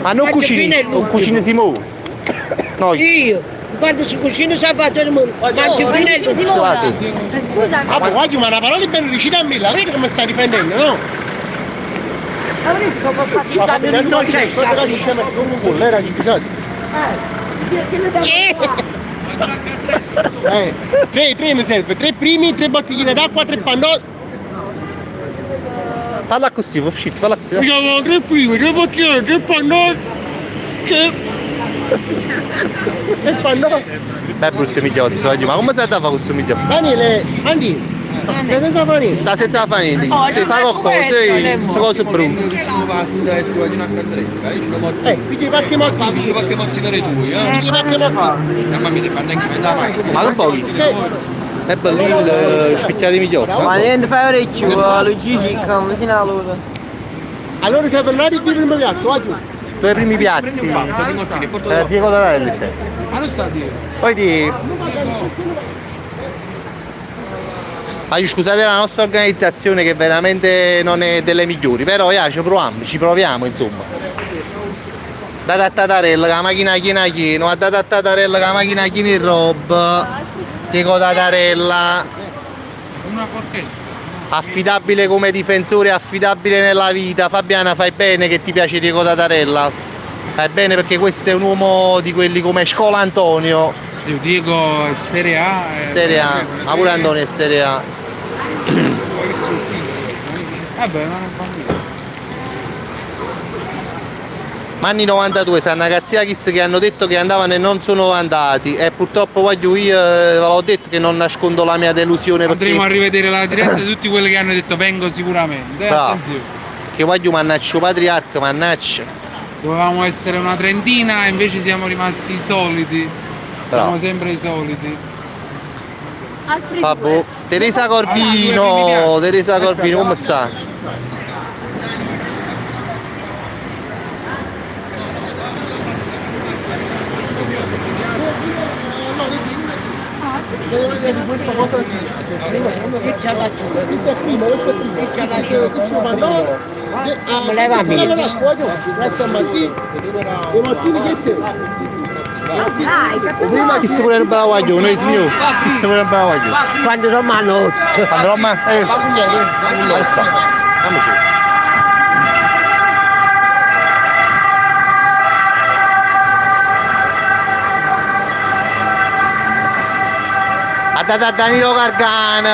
Ma non cucini, non cucini Simone. Noi. Io. Quando si cucina sabato mangio finello. Scusa, ma guardi, ma una parola ben riuscita a me, la vedi come sta difendendo, no? visto come fa Ma città di innocenza? con un gol, era chissà. Tre mi serve, 3 primi, 3 bottiglie d'acqua, 3 pannoni. Falla così, uscito, falla così. Facciamo 3 primi, 3 bottiglie, 3 pannoni. 3 pannoni. Beh, brutto migliozzo, ma come sei da fare questo migliozzo? Daniele, Andi, sei senza fare niente. Sta senza fare niente, se fa qualcosa, su cose brutte. Pigli qualche mozzino. Pigli qualche mozzino. Ma non può visto. È bello il spicchiato di migliozzo. Ma niente, fai orecchio, Luigi, come si naluta. Allora sei tornato qui primo piatto, vai giù. Due primi piatti. Diego da dare te. Poi di... Ma scusate la nostra organizzazione che veramente non è delle migliori, però ci proviamo insomma. Date a Tatarella, la macchina chiena chieno, date a Tatarella, la macchina chiena in roba. Diego Tatarella. Una forchetta. Affidabile come difensore, affidabile nella vita. Fabiana, fai bene che ti piace Diego Tatarella. Fai bene perché questo è un uomo di quelli come Scola Antonio. Io dico Serie A. Serie A, ma pure Antonio è Serie A. Vabbè, non è bambino. Ma anni 92, sanno Cazziakis che hanno detto che andavano e non sono andati. E purtroppo voglio io ve l'ho detto che non nascondo la mia delusione. Andremo perché... a rivedere la diretta di tutti quelli che hanno detto vengo sicuramente. Attenzione. Che voglio mannaccio patriarca, mannaccia. Dovevamo essere una trentina e invece siamo rimasti i soliti. Siamo sempre i soliti. Vabbè. Teresa Corvino, Teresa Corvino, come sta? Questa cosa sì. Che c'ha la giù? Questo è primo, questo è primo. Che c'ha la giù? Questo pannone. Me leva mia. Grazie a Martino. E Martino che te? Chi si vuole rubare la guaglione, signor? Chi si vuole rubare la guaglione? Quando Romano... Quando Roma? Adesso, andiamoci. Andate a Danilo Gargano.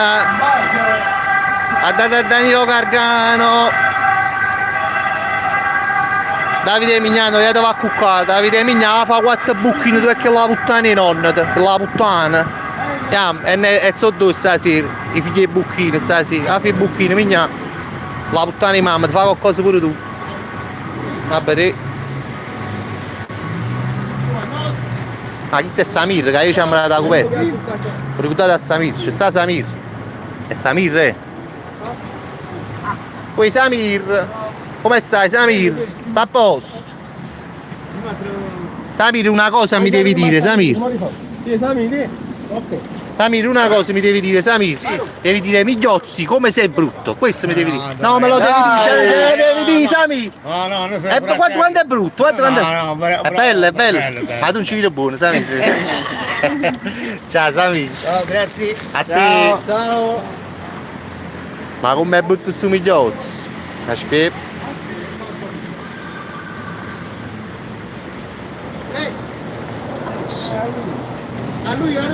Andate a Danilo Gargano. Davide Mignano, io devo accuccare. Davide Mignano fa 4 bucchini, tu che la puttana in nonna, la puttana. E sono due stasera, i figli di bucchini stasera. La figlia di bucchini, Mignano. La puttana di mamma, ti fa qualcosa pure tu. Vabbè. Ah, chi è Samir, che io ci amo da coperta. Ricordate a Samir, c'è sta Samir. È Samir, Poi Samir, come stai Samir? Sta a posto. Samir, una cosa mi devi dire, Samir. Samir, una cosa mi devi dire, Samir. Devi dire Migliozzi, come sei brutto. Questo mi devi dire. No, me lo devi dire, devi dire, Samir. No, non Quanto è brutto? Quanto è... No, È bello, è bello. Ma tu non ci vedi buono, Samir. Ciao, Samir. Ciao, grazie. A te. Ciao. Ma com'è brutto su Migliozzi? Aspetta.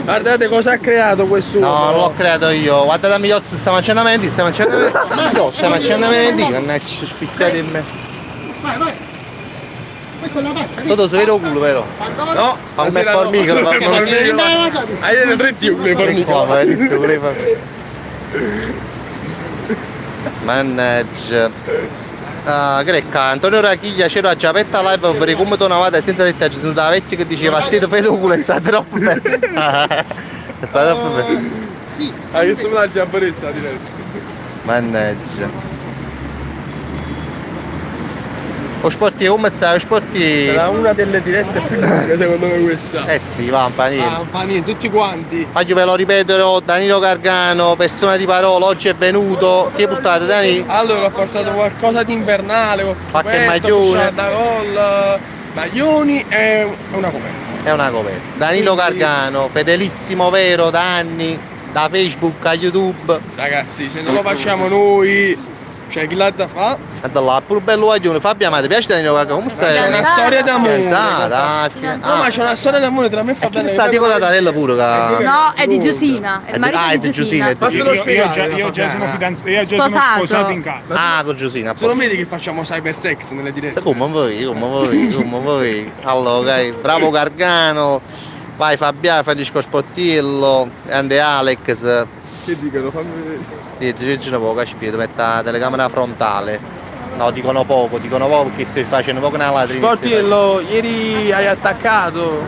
Guardate cosa ha creato questo. No, non l'ho creato io. Guardate a Migliozzi, sta mangiando mendy, sta mangiando mendy. Sta mangiando mendy, mannaggia, sospicchiate in me. Vai. Questa è la pasta. Tutto si vede il culo, vero? No, Fa un bel formica, fa un bel hai le 31 le formiche. qua, ma adesso voleva. Mannaggia. Grecca, Antonio Rachiglia c'era già aperta live per vedere come tornavate senza dettagli, sono da vecchia che diceva a te fai tu culo, è stato troppo bello. È stato troppo bello. Sì. Hai visto una giamboressa diretta? Mannaggia. O sporti come stai? O sporti. Era una delle dirette più lunghe secondo me questa. Eh sì, va, fa niente. Ah, fa niente, tutti quanti. Oggi ve lo ripeterò, Danilo Gargano, persona di parola, oggi è venuto. Che buttate, Dani? Allora ho portato qualcosa di invernale, Qualche maglione. da gol, maglioni e una coperta. È una coperta. Danilo Gargano, fedelissimo vero da anni, da Facebook a YouTube. Ragazzi, se non lo facciamo noi, Cioè, chi l'ha da fa? Guarda là, pure bello guaglione. Fabio, ma ti piace Danilo Cacca? Come stai? C'è una storia d'amore. Fidanzata, No, ma c'è una storia d'amore tra me e E Fabio. chi sta tipo da Darella pure che... No, è di Giusina. È il marito è di di Giusina, Giusina. è di Giusina. Io già sono fidanzato, io già sono Sposato. sposato in casa. Ah, con Giusina. Tu non vedi che facciamo cybersex nelle dirette? Come voi. Allora, ok, bravo Gargano. Vai Fabiano, Francesco Sportillo, Ande Alex. Che dicono? Fammi vedere. Dicono poco, aspetta, mette la telecamera frontale. No, dicono poco perché si facendo poco nella latrina. Sportillo, ieri hai attaccato.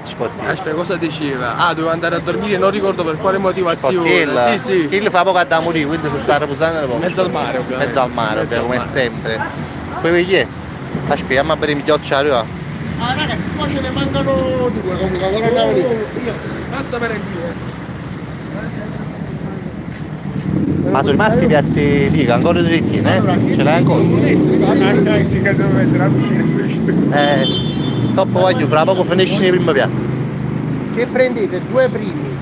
Sportillo. Aspetta, cosa diceva? Ah, dovevo andare a dormire, non ricordo per quale motivazione. Sportillo. Sì. Chi fa poco da morire, quindi si sta riposando poco. Mezzo al mare, ovviamente. Mezzo al mare, come sempre. Poi chi è? Aspetta, ma per i ghiacciari va. Ah ragazzi, qua ce ne mancano due comunque, ancora andiamo lì. Basta per dire. Ma sono rimasti i piatti lì, che ancora dritti, eh? Ce l'hai ancora? Si casano mezzo, la cucina è Troppo voglio, fra poco finisci i primi piatti. Se prendete due primi,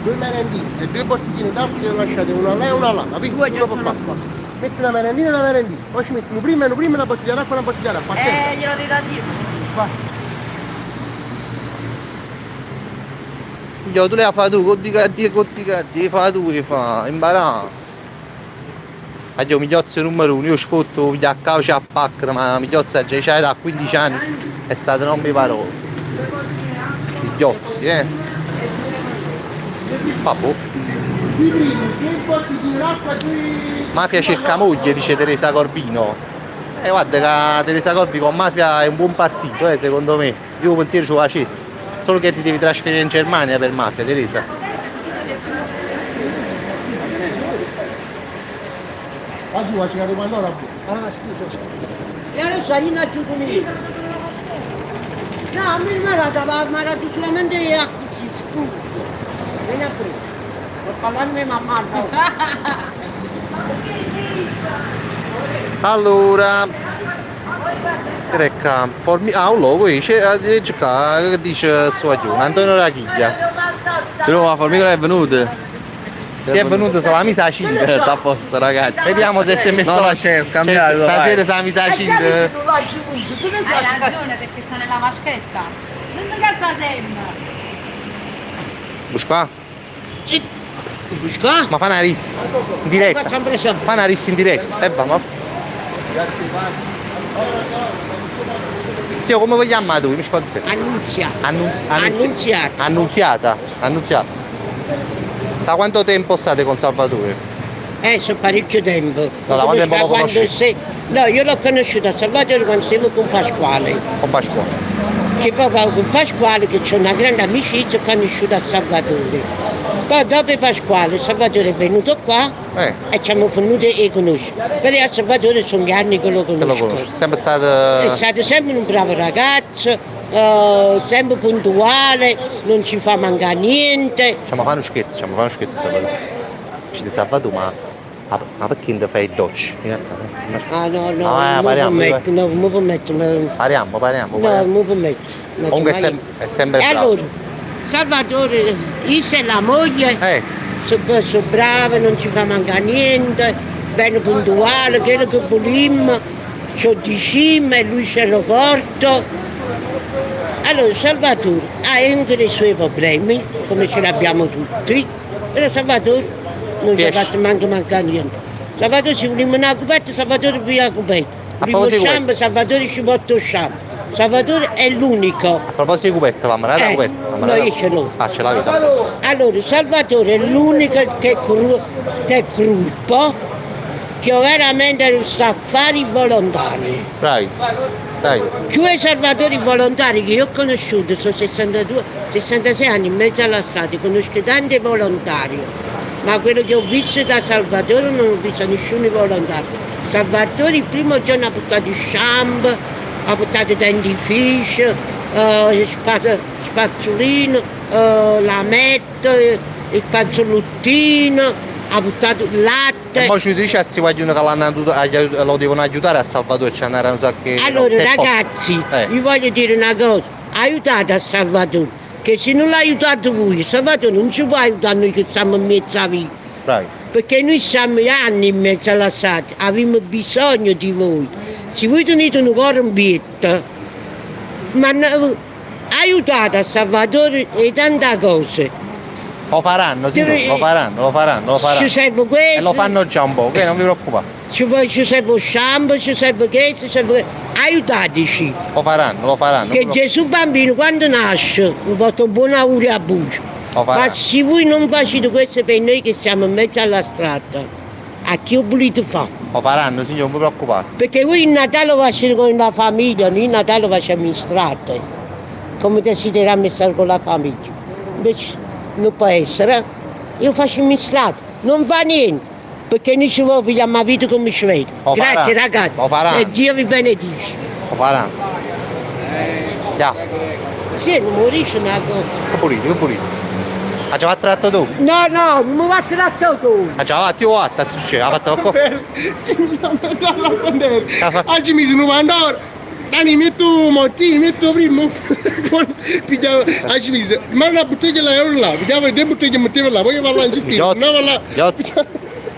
due merendine e due bottigline d'acqua, le lasciate una là e una là, capito? Due già sono qua. Metti la merendina e la merendina, poi ci metti una prima e una bottiglia d'acqua e una bottiglia d'acqua. Glielo devi da dire. Qua. Io tu le fai tu, con di catti, fai tu che fa, imparare. Io mi chiozzo numero uno, io sfotto gli accauci a pacca, ma mi chiozzo già c'è da 15 anni, è stato non mi parole. Mi chiozzi, Vabbè. Mafia cerca moglie, dice Teresa Corvino. Guarda che Teresa Corvino con Mafia è un buon partito, secondo me. Io pensiero ce lo facessi. Solo che ti devi trasferire in Germania per Mafia, Teresa. Oggi ci arriva allora. Ah, scusa. E adesso io non giù lì. No, a me mi ha dato solamente così, scusa. Vieni a prendere. Per parlarne mamma. Allora, Recca, un logo c'è che dice su aggiunta, Antonio Rachiglia. Però la formicola è venuta. Si è venuto solo la misa a cinta. Sta a posto, ragazzi. Vediamo se si è messo No, la no, c'è, cambiato, stasera vai. sa la misa a cinta. Hai ragione perché sta nella vaschetta. Non ti cazzo sempre. Busca? Busca? Ma fa una ris in diretta. Facciamo pressione. Fa una ris in diretta. Ma... Sì, come vogliamo chiamare tu? Mi scusi. Annunziata. Annunziata. Da quanto tempo state con Salvatore? Sono parecchio tempo. No, da quanto tempo lo conosci? No, io l'ho conosciuto a Salvatore quando stavo con Pasquale. Con Pasquale. Che proprio con Pasquale, che c'è una grande amicizia, ho conosciuto a Salvatore. Poi dopo Pasquale, Salvatore è venuto qua e ci siamo venuti e conosciuti. Per a Salvatore sono gli anni che lo conosco. Sempre È stato... stato sempre un bravo ragazzo, sempre puntuale, non ci fa mancare niente. Facciamo fare uno scherzo Salvatore. Ci dice Salvatore, ma perché non ti fai il doccia? Ah no, pariamo, non mi permetto. Pariamo. No, non mi permetto. Comunque è sempre E bravo. allora, Salvatore, io e la moglie, sono brave, non ci fa mancare niente, bene puntuale, quello che volimmo, c'ho di cima e lui ce lo porto. Allora, Salvatore ha anche dei suoi problemi, come ce l'abbiamo tutti, però Salvatore non ci ha fatto mancare niente. Salvatore si voleva una cupetta, Salvatore via cupetta. Voleva shampoo, Salvatore ci porta shampoo. Salvatore è l'unico. A proposito di cupetta, va mandata la cupetta? No, io ce l'ho. Ah, ce l'avete? Allora, Salvatore è l'unico che gruppo che veramente sa fare i volontari. Bravi, sai. Due salvatori volontari che io ho conosciuto, sono 66 anni in mezzo alla strada, conosco tanti volontari, ma quello che ho visto da Salvatore non ho visto nessuno volontario. Salvatore il primo giorno ha portato il shampoo, ha portato dentifricio, spazzolino, l'ametto, il fazzolettino, ha portato il latte. E poi ci dicessi qualcuno che lo devono aiutare a Salvatore, ci andare a usare che... Allora ragazzi, vi voglio dire una cosa, aiutate a Salvatore, che se non l'aiutate voi, Salvatore non ci può aiutare noi che stiamo in mezzo a vita. bravissimo. Perché noi siamo anni in mezzo alla strada, abbiamo bisogno di voi. Se voi tenete un cuore in bietta, ma aiutate a Salvatore e tante cose. Lo faranno, signore, lo faranno. Ci serve questo. E lo fanno già un po', ok? Non vi preoccupate. Ci serve shampoo, ci serve questo, ci serve... Aiutateci. Lo faranno. Che Gesù bambino quando nasce, vi porto buon augurio a bucio. Lo faranno. Ma se voi non facete questo per noi che siamo in mezzo alla strada, a chi volete fare? Lo faranno, signore, non vi preoccupate. Perché voi il Natale lo facete con la famiglia, noi il Natale lo facciamo in strada. Come desideriamo stare con la famiglia. Invece non può essere. Io faccio in strada, non fa niente. Perché noi ci vogliamo la vita come ci vede. Lo Grazie faranno. ragazzi. Lo faranno. E Dio vi benedice. Lo faranno. Ciao. Sì, non morisce una cosa. Che pulito. Ha già fatto l'atto tu? No, non mi faccio la tu. Ha già fatto io fatta, si dice, ha fatto qua. Oggi mi sono 90 ore. Dani, metto mattino, metto prima. Oggi mi dice, ma una bottiglia là, pigliavo due bottiglie e mettevo là, voglio parlare in gestire. No, là.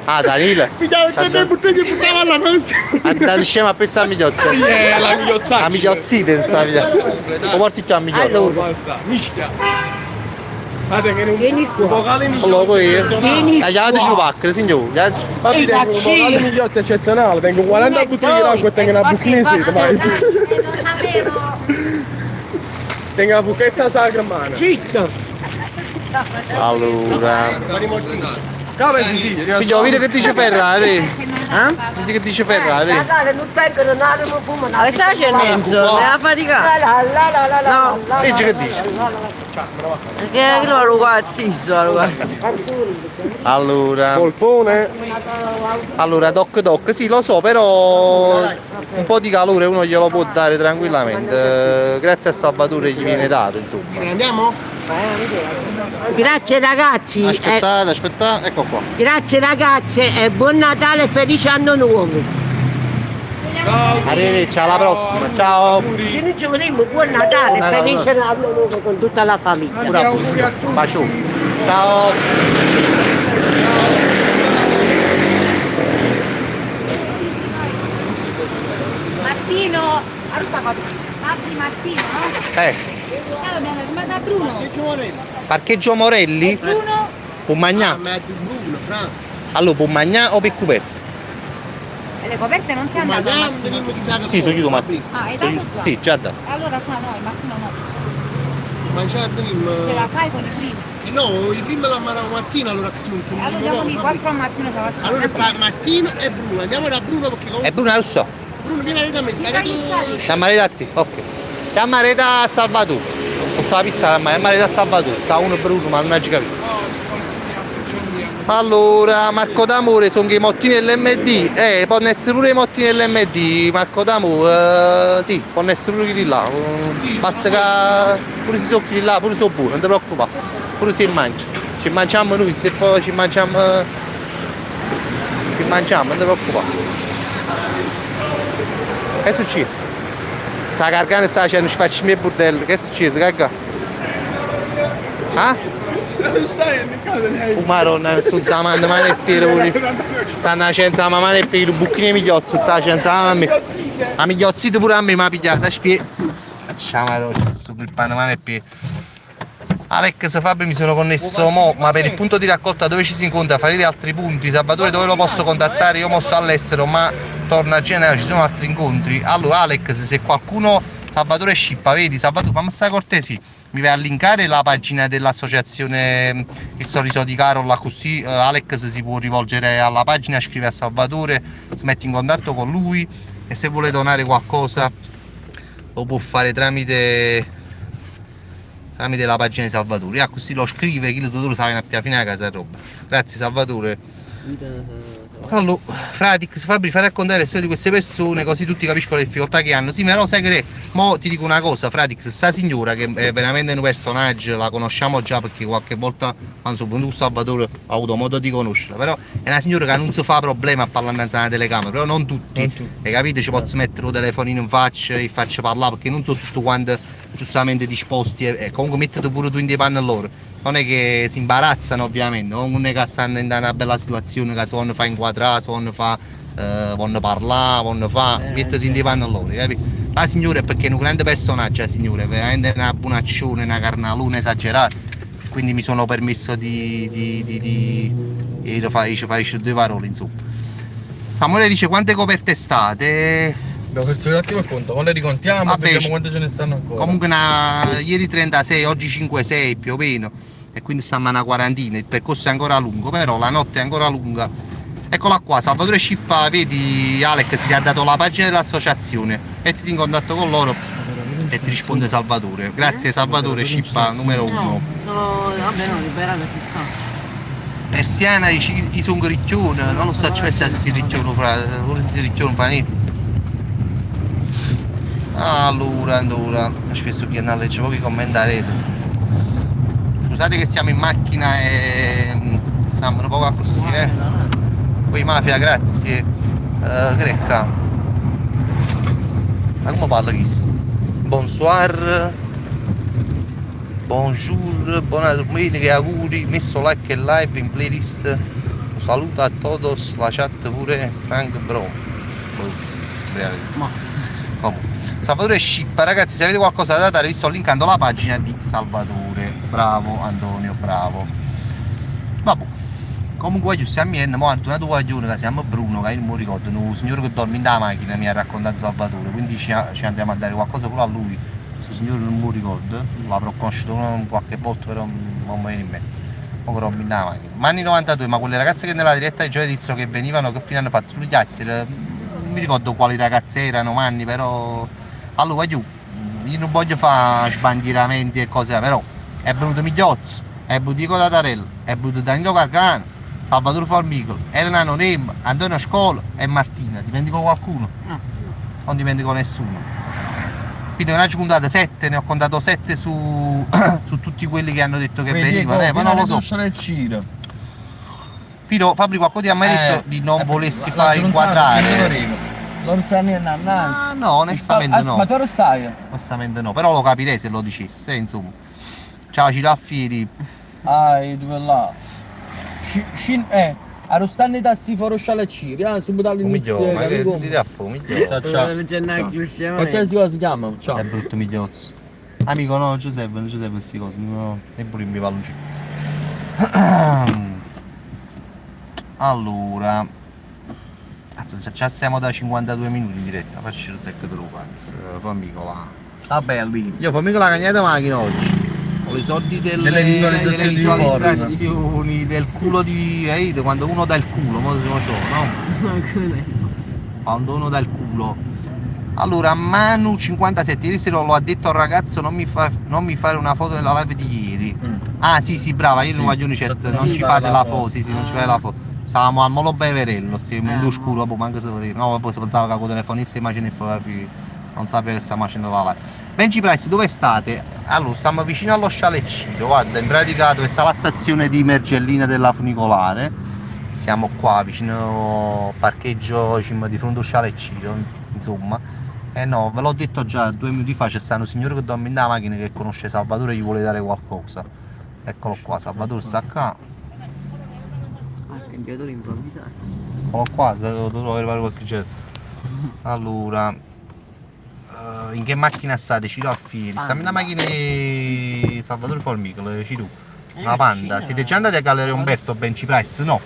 Ah, Danilo. Pigliavo due bottiglie e buttavo là. Andate scema a pensare a migliozza. Sì, è la migliozza. La migliozzita, insomma. Lo porti già a migliozza. Allora, Mischia. Guarda che non... vieni qua. vocale Allora poi... Vieni Tagliateci lo pacco, signore. Infatti tengo un vocale migliozza eccezionale, tengo 40 bottiglie d'acqua e tengo una bucchina di seta, vai. Tengo la bucchetta sacra in mano. Zitto. Allora... Come si dice? Figlio, vedi che dice Ferrari. Vedi che dice Ferrari. Natale non tengono nada, non fumano. Ma sai c'è il mezzo? Mi ha faticato. No. Leggi che dice. Perché non lo quazzisso, Allora... Polpone. Allora, doc, sì, lo so, però un po' di calore uno glielo può dare tranquillamente. Grazie a Salvatore gli viene dato, insomma. Andiamo? Grazie ragazzi. Aspettate, ecco qua. Grazie ragazze e buon Natale e felice anno nuovo. Arrivederci, alla prossima, ciao. Se noi ci vedremo buon Natale e felice anno nuovo con tutta la famiglia. Pure a voi. Bacio. Ciao. Martino, apri Martino, no? Dobbiamo fermare da Bruno. Parcheggio Morelli? Bruno? Può mangiare? Ma è più Bruno, Fra. Allora, può mangiare o per coperto? E le coperte non si hanno dato. Mangiamo, veniamo di sacco. Sì, sono io Martino. Ah, hai dato già? Sì, già dato. Allora fa no, il Martino no. Mangiare Ce la fai con i primi. No, i primi la mano Martina, allora che sono un Allora diamo di 4 a Martino che facciamo. Allora fa Martino e Bruno, andiamo da Bruno perché comunque... E Bruno lo so. Bruno vieni da me, stai tu... Chiamare da te? Ok. Chiamare da Salvatore. Non so la pista, ma chiamare da Salvatore. Sta uno Bruno, ma non ha capito. Allora, Marco D'Amore sono i mottini dell'MD. Possono essere pure i mottini dell'MD, Marco D'Amore. Sì, possono essere pure quelli là. Basta che pure se sono quelli là, pure sono buoni, non ti preoccupare. Pure se mangia. Ci mangiamo noi, se poi ci mangiamo. Ci mangiamo, non ti preoccupare. Che succede? Sta caricando e sta facendo ci miei bordelli. Che succede, cagà? Ah? Maronna, sto zamando mano e piede. Stanno facendo la mamma e piede, il bucchino migliozzo, sta facendo la mamma. La migliozzita pure a me mi ha pigliata, spie. Facciamo sto per il pane mano e piede. Alex Fabri mi sono connesso mo, ma per il punto di raccolta dove ci si incontra farete altri punti. Salvatore dove lo posso contattare? Io mo sto all'estero ma torno a Genova, ci sono altri incontri. Allora Alex, se qualcuno Salvatore scippa, vedi Salvatore fammi sta cortesi, mi vai a linkare la pagina dell'associazione Il Sorriso di Carola, così Alex si può rivolgere alla pagina, scrive a Salvatore, si mette in contatto con lui e se vuole donare qualcosa lo può fare tramite la pagina di Salvatore. Così lo scrive, chi lo sa a fine a casa e roba. Grazie Salvatore. Allora, Fratix Fabri fa raccontare le storie di queste persone così tutti capiscono le difficoltà che hanno. Sì, però sai che mo ti dico una cosa, Fratix, sta signora che è veramente un personaggio, la conosciamo già perché qualche volta quando sono venuto a Salvatore ho avuto modo di conoscerla, però è una signora che non si fa problema a parlare davanti alla telecamera, però non tutti. E capite, ci posso mettere il telefonino in faccia e faccio parlare perché non sono tutti quanti giustamente disposti e comunque mettete pure tu in dei panni loro. non è che si imbarazzano ovviamente, non è che stanno in una bella situazione che si vogliono fare inquadrare, si vogliono parlare, vogliono fare, mettiti in di panno loro, capito? La signora è perché è un grande personaggio, la signora, è veramente una bonaccione, una carnaluna esagerata, quindi mi sono permesso di fare due parole, insomma. Samuele dice quante coperte state? Devo farci un attimo il conto, quando le ricontiamo e vediamo quante ce ne stanno ancora. Comunque ieri 36, oggi 5-6 più o meno, e quindi stiamo a una quarantina, il percorso è ancora lungo, però la notte è ancora lunga. Eccola qua, Salvatore Scippa, vedi Alex ti ha dato la pagina dell'associazione, mettiti in contatto con loro e ti risponde Salvatore. Grazie Salvatore Scippa numero 1. Vabbè, no, liberare ci sta. Persiana i sono ricchioni, non lo so se si ricchiono fra niente. Allora, spesso che andare c'è pochi commentare. Scusate che siamo in macchina e stiamo un po' così, Poi mafia, grazie. Greca. Ma come parla chi? Bonsoir. Bonjour, buona domenica, auguri, messo like e live in playlist. Un saluto a todos, la chat pure Frank Brom. Comunque. Salvatore Scippa, ragazzi, se avete qualcosa da dare vi sto linkando la pagina di Salvatore. Bravo Antonio, bravo. Vabbè. Comunque io stiamo andando, mo una tua guaglione che siamo Bruno, che io non mi ricordo, un signore che dorme in da macchina mi ha raccontato Salvatore, quindi ci andiamo a dare qualcosa pure a lui. Questo signore non mi ricordo, l'avrò conosciuto qualche volta, però non mi viene in mente. Ora dormo in da macchina. Ma anni 92, ma quelle ragazze che nella diretta di giovedì dissero che venivano, che fine hanno fatto sulle chiacchiere, non mi ricordo quali ragazze erano, Manni, però. Allora io non voglio fare sbandieramenti e cose, però è venuto Migliozzo, è venuto Diego Tatarella, è venuto Danilo Gargano, Salvatore Formicolo, Elena Nonem, Antonio Scola e Martina. Dimentico qualcuno? No. Non dimentico nessuno. Quindi ne ho contato 7, ne ho contato 7 su tutti quelli che hanno detto che venivano, ma non lo so. Pino, Fabri, qualcuno ti ha mai detto di non volessi fare inquadrare? Non sta niente annanzi. Ah, no, onestamente no. Ma tu lo stai? Onestamente no, però lo capirei se lo dicesse, insomma. Ciao Ciraffieri. Dove là? Arrostanni tassi fuori sciale Ciri, subito all'inizio. Ma che ti affo, migliore. Ciao. Qualsiasi cosa si chiama. Ciao. È brutto migliozzo. Amico, no, Giuseppe queste cose, no, neppure mi va luce. Allora. Già siamo da 52 minuti in diretta, facci il tecco dello cazzo, fammi là. Vabbè lì. Io fammi la cagnata macchina oggi. Ho i soldi delle visualizzazioni, del culo di quando uno dà il culo, mo si no? Quando uno dà il culo. Allora, Manu 57, ieri sera lo ha detto al ragazzo non mi fare una foto della live di ieri. Ah sì, brava, io non voglio chat, non ci fate la foto, sì, non ci fate la foto. Stavamo al Molo Beverello, stiamo in oscuro, dopo manco se voleva. No, poi si pensava che con il telefonista immagini non sapeva che stiamo facendo la live. Benji Price, dove state? Allora, stiamo vicino allo Sciale Ciro, guarda, in pratica dove sta la stazione di Mergellina della funicolare. Siamo qua, vicino al parcheggio di fronte allo Sciale Ciro, insomma. No, ve l'ho detto già 2 minuti fa, c'è stato un signore che dorme in una macchina che conosce Salvatore e gli vuole dare qualcosa. Eccolo qua, Salvatore sta qua. Cambiatore improvvisato. Qua, devo avere qualche genere. Allora, in che macchina state? Ciraffieri. Stiamo in una macchina di Salvatore Formicolo, Ciru. Una Panda. Siete già andati a Galleria Umberto, Benji Price? No.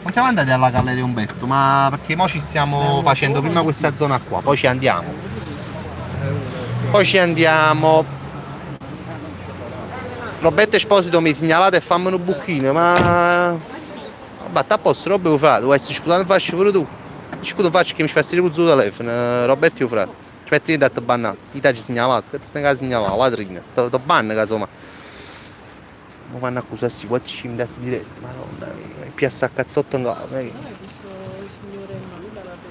Non siamo andati alla Galleria Umberto, ma perché mo ci stiamo facendo prima questa zona qua, poi ci andiamo. Roberto Esposito mi segnalate e fammi un buchino, ma vabbè, a posto, roba lo frate, vuoi essere sputato faccio pure tu. Scusa faccio che mi fai stare pure il telefono, Roberto io frate. Ci metti in a bannare, ti ci segnalato, che ti stai segnalato, latrina, ti banna casomai. Ma vanno a accusarsi 4 da diretta, madonna mia, piazza a cazzotto in casa. Come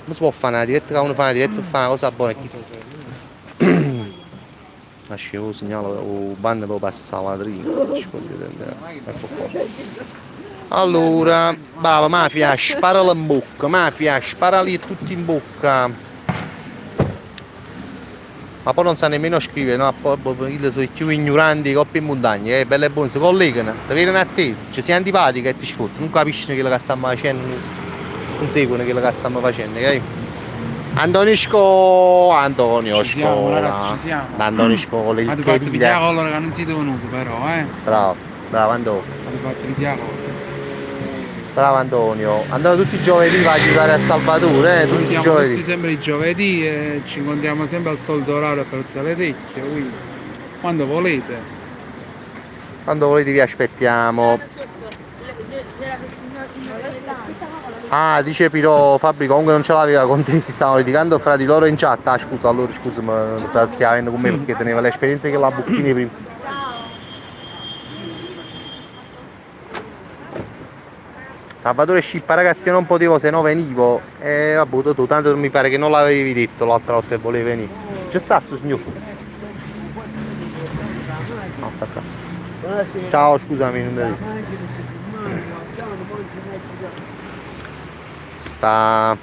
si può fare una diretta, che uno fa una diretta e fa una cosa buona, chi si... Lascio il segnale o banne per passare la latrina. Ecco qua. Allora, brava mafia, sparala in bocca, mafia, sparali tutti in bocca. Ma poi non sa nemmeno scrivere, no? Poi sono più ignoranti coppi in montagna, belle e buone, si collegano, ti vedono a te, ci sei antipatica e ti sfruttano, non capiscono quello che stiamo facendo, non seguono quello che stiamo facendo, ok? Antonio Scola, Ci siamo. le Ma ti fatti pigliare coloro che non siete venuti però, Bravo Antonio. Ma ti fatti pigliare coloro. Bravo Antonio. Andiamo tutti i giovedì a aiutare a Salvatore, tutti i Siamo giovedì. tutti sempre i giovedì e ci incontriamo sempre al solito orario per alzare le tecchie, quindi quando volete. Quando volete vi aspettiamo. Ah, dice Piro Fabri, comunque non ce l'aveva con te, si stavano litigando fra di loro in chat. Ah scusa, allora scusa, ma non sa se stia avendo con me perché teneva l'esperienza che la Bucchini prima. Salvatore scippa ragazzi, io non potevo se no venivo. E vabbè, tu tanto mi pare che non l'avevi detto l'altra volta che volevi venire. C'è sta sto signore? No, sta qua. Ciao, scusami, non devi. Sta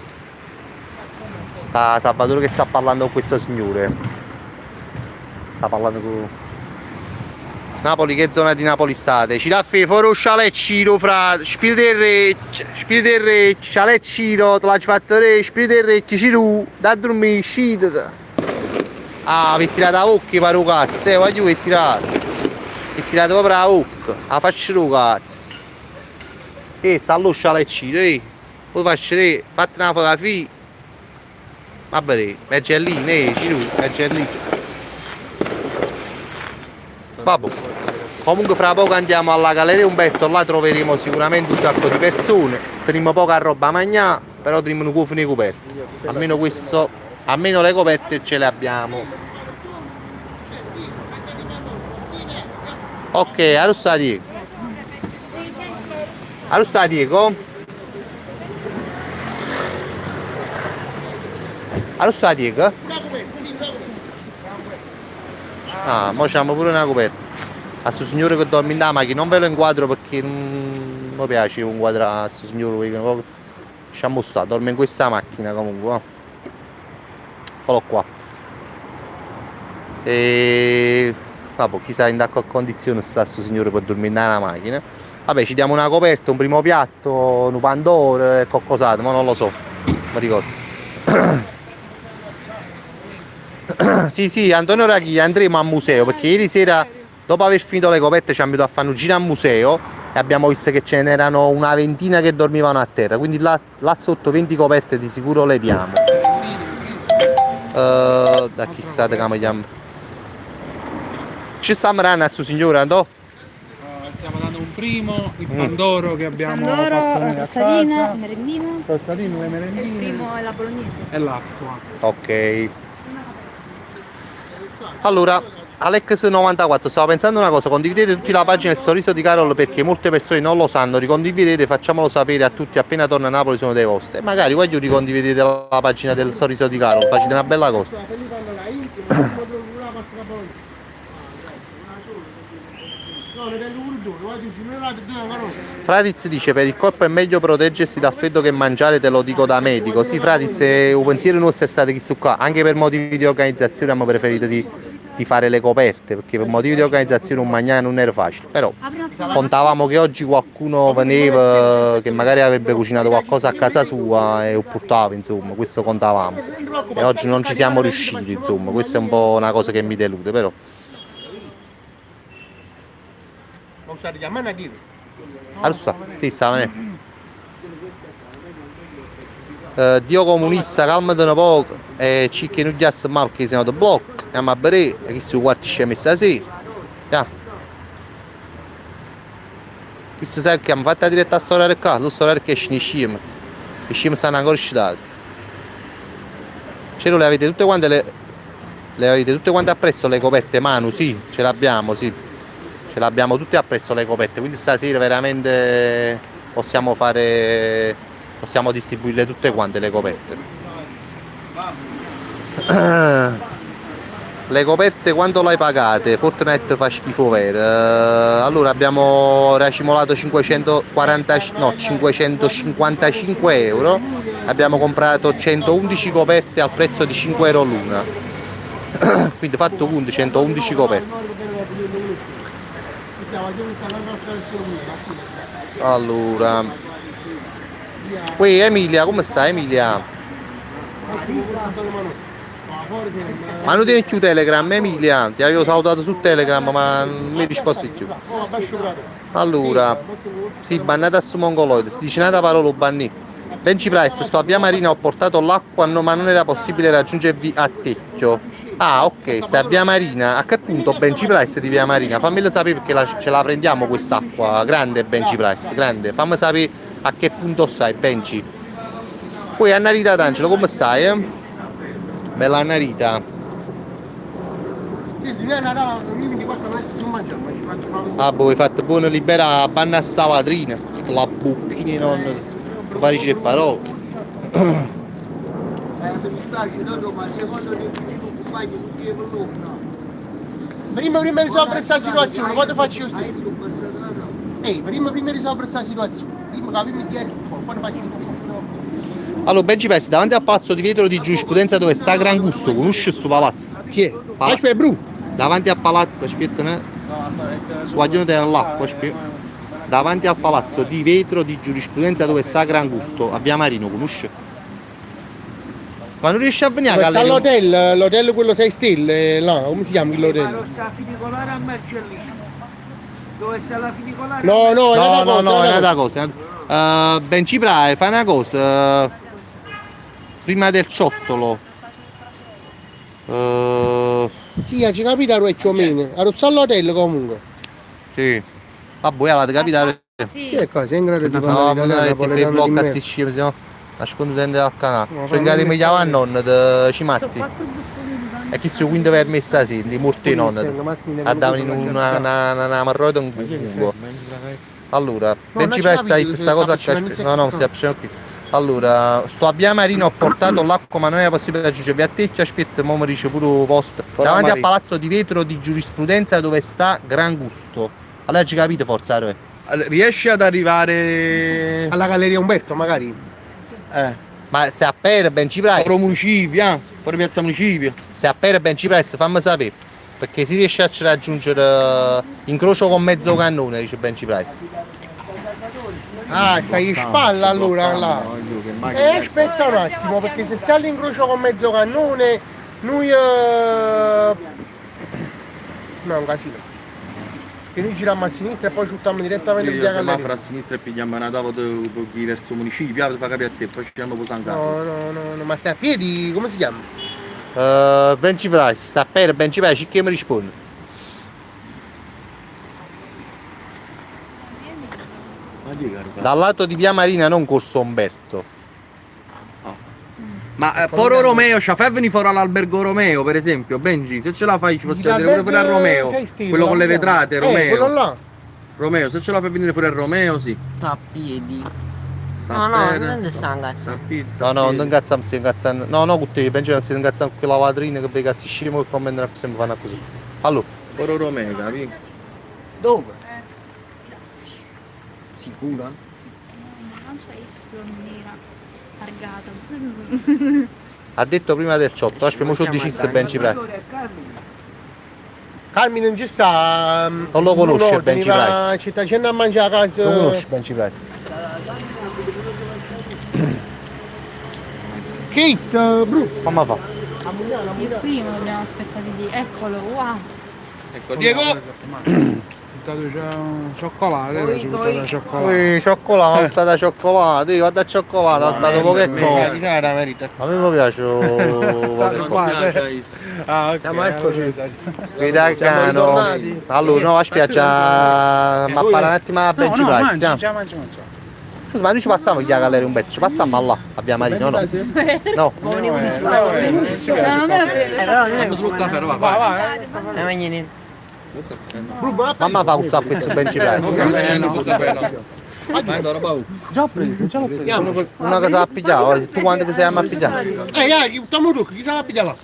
Salvatore che sta parlando con questo signore. Sta parlando con Napoli, che zona di Napoli state? Ci dà fuori un scialeccino fra spirito del re, scialeccino, te l'hai fatto re, spirito del re, ci tu, da dormire, scite. Ah, vi tirate a occhi paro cazzo, voglio che tirate. Vi tirate proprio a occhi, la faccio tu cazzo. Sta allo scialeccino, Poi faccio re, fatti una fotografia. Vabbè, Mergellini, ci tu, Mergellini. Vabbè. Comunque fra poco andiamo alla Galleria Umberto, là troveremo sicuramente un sacco di persone, teniamo poca roba a mangiare, però teniamo un cofano coperti. Almeno questo, almeno le coperte ce le abbiamo. Ok, allora sta Diego. Allora sta Diego. Allora sta Diego. Ah, mo c'abbiamo pure una coperta. A sto signore che dorme in la macchina, non ve lo inquadro perché non mi piace inquadrare a sto signore, lasciamo stare, dorme in questa macchina comunque. Eccolo qua. E vabbè, chissà in che condizione sta sto signore per dormire nella macchina. Vabbè, ci diamo una coperta, un primo piatto, un pandoro e qualcos'altro, ma non lo so, mi ricordo. Sì, Antonio Raghi, andremo al museo perché ieri sera, dopo aver finito le coperte, ci abbiamo andato a fare un giro al museo e abbiamo visto che ce n'erano una ventina che dormivano a terra, quindi là sotto 20 coperte di sicuro le diamo. Da chissà che chiamiamo. Ci stiamo dando a sto signore, Andò? Stiamo dando un primo, il pandoro che abbiamo fatto noi a Tostarina, casa. merendina. Tostarino, le merendine. Il primo è la bolognese. E l'acqua. Ok. Allora, Alex94, stavo pensando una cosa, condividete tutti la pagina del Sorriso di Carol perché molte persone non lo sanno, ricondividete, facciamolo sapere a tutti appena torna a Napoli sono dei vostri. E magari voglio ricondividete la pagina del Sorriso di Carol, facete una bella cosa. Fradiz dice per il corpo è meglio proteggersi dal freddo che mangiare, te lo dico da medico. Sì Fradiz, un pensiero nostro è stato questo qua, anche per motivi di organizzazione abbiamo preferito di fare le coperte perché per motivi di organizzazione un mangiare non era facile, però contavamo che oggi qualcuno veniva che magari avrebbe cucinato qualcosa a casa sua e lo portava, insomma, questo contavamo e oggi non ci siamo riusciti, insomma, questa è un po' una cosa che mi delude, però allora, sì, sta venendo. Dio comunista, calmati un poco e ci che non già ma perché siamo da blocco, andiamo a bere e che si quarti scemi stasera. Questo sai che abbiamo fatto la diretta a storia qua, lo storia che esce scemi. I scemi stanno ancora scitati. Ce le avete tutte quante le avete tutte quante appresso le coperte Manu, sì, ce l'abbiamo, sì. Ce l'abbiamo tutte appresso le coperte, quindi stasera veramente possiamo distribuirle tutte quante le coperte. Le coperte quanto le hai pagate? Fortnite fa schifo vero. Allora abbiamo racimolato 555 euro. Abbiamo comprato 111 coperte al prezzo di 5 euro l'una. Quindi fatto conto 111 coperte. Allora, qui Emilia, come stai Emilia? Ma non tieni più Telegram Emilia? Ti avevo salutato su Telegram ma non mi risposti più. Allora, sì, bannata su mongoloide, si dice nata parola banni. Benji Price, sto a Via Marina, ho portato l'acqua ma non era possibile raggiungervi a Tecchio. Ah ok, stai a Via Marina, a che punto Benji Price di Via Marina? Fammelo sapere perché ce la prendiamo quest'acqua, grande Benji Price, grande. Fammi sapere a che punto stai Benji. Poi Annarita D'Angelo, come stai? Bella Annarita. Ah, voi fate buono libera panna a salatrina, la bocchina non fare le parole. Mi dispiace, ma secondo te si compagni tutti per l'offra. Prima risolvere questa situazione, poi faccio io stesso. Prima risolvere questa situazione. Prima capimi chi è tutto, poi faccio io stesso. Allora, Benji Price, davanti al palazzo di vetro di giurisprudenza dove sta Gran Gusto, conosci questo palazzo? Chi è? Aspetta, Bru. Davanti al palazzo, aspetta, né? Sguaglione dell'acqua, aspetta. Davanti al palazzo di vetro di giurisprudenza dove sta Gran Gusto, a Via Marino, conosci? Ma non riesci a venire a Galleria? L'hotel quello 6 stelle, là, come si chiama l'hotel? Ma sta a funicolare a Marcellino. Dove sta la funicolare? No, è una cosa. Benji Price, fai una cosa. Prima del ciottolo. Sì, ci capita più o meno. A all'hotel comunque. Sì. Vabbè, allora capitare. Che cosa? È in grado di No, parlare non è blocca si scema, sennò nascondendo dal canale. Cioè in grado di chiamare a nonna di Cimatti. E chi si quindi per me stasera, di morte nonna. A dare una marrota un cubo. Allora, Benji Price ha detto questa cosa a no, si appiccica qui. Allora, sto a Via Marina, ho portato l'acqua ma non era possibile raggiungere. A Tecchio, aspetta, mo mi dice pure posto. Davanti al palazzo di vetro di giurisprudenza dove sta Gran Gusto. Allora ci capite forza, Riesci ad arrivare alla Galleria Umberto magari? Ma se a Pere Benji Price. Fuori municipio, fuori piazza municipio. Se a Pere Benji Price fammi sapere. Perché si riesce a raggiungere incrocio con mezzo cannone, dice Benji Price. Ah, stai in spalla allora là. Aspetta un attimo, perché se sei all'incrocio con mezzo cannone, noi no, è un casino. Che noi giriamo a sinistra e poi ciuttiamo direttamente via Galleria. Ma fra a sinistra e pigliamo una tavola verso municipio, ti fa capire a te, poi ci siamo San Carlo. No, ma stai a piedi, come si chiama? Benji Price, sta per Benji Price, che mi risponde? Dal lato di Via Marina, non Corso Umberto. Ma Foro Romeo, ci fai venire fuori all'albergo Romeo, per esempio, Benji, se ce la fai ci possiamo vedere pure fuori a Romeo. Quello con le vetrate, Romeo. Quello là. Romeo, se ce la fai venire fuori a Romeo, sì. Sta a piedi. No, non sta ingazzato. No, non ingazziamo, si ingazzano. No, con te, Benji, si ingazzano con quella latrina che poi si scemo e commentano sempre fanno così. Allora. Foro Romeo, capi? Dove? Sicura? Non c'è Y nera targata. Ha detto prima del ciotto, aspetta, mo ci ho deciso Benji Price. Carmine non ci sta. Non lo conosce Benji Price. Ci sta facendo a mangiare a casa. Lo conosci Benji Price? Kate, Bru. Come fa? Il primo dobbiamo aspettare di. Eccolo, wow. Ecco, Diego! Cioccolato, Cioccolata da cioccolato, io vado a cioccolato, ho dato poco e come. A me mi piace. Italiano. Allora, no, aspetta, ma parla un attimo a Benji Price. Scusa, ma noi ci passiamo gli a Galleria Umberto, ci passiamo là, a Via Marino, no? No. Non me lo prendo. Sul caffè, va. Mamma fa un questo Benji Price. Già preso. Una cosa a pigliare, tu quando che sei a pigliare? Stiamo tu, chi sarà a pigliare?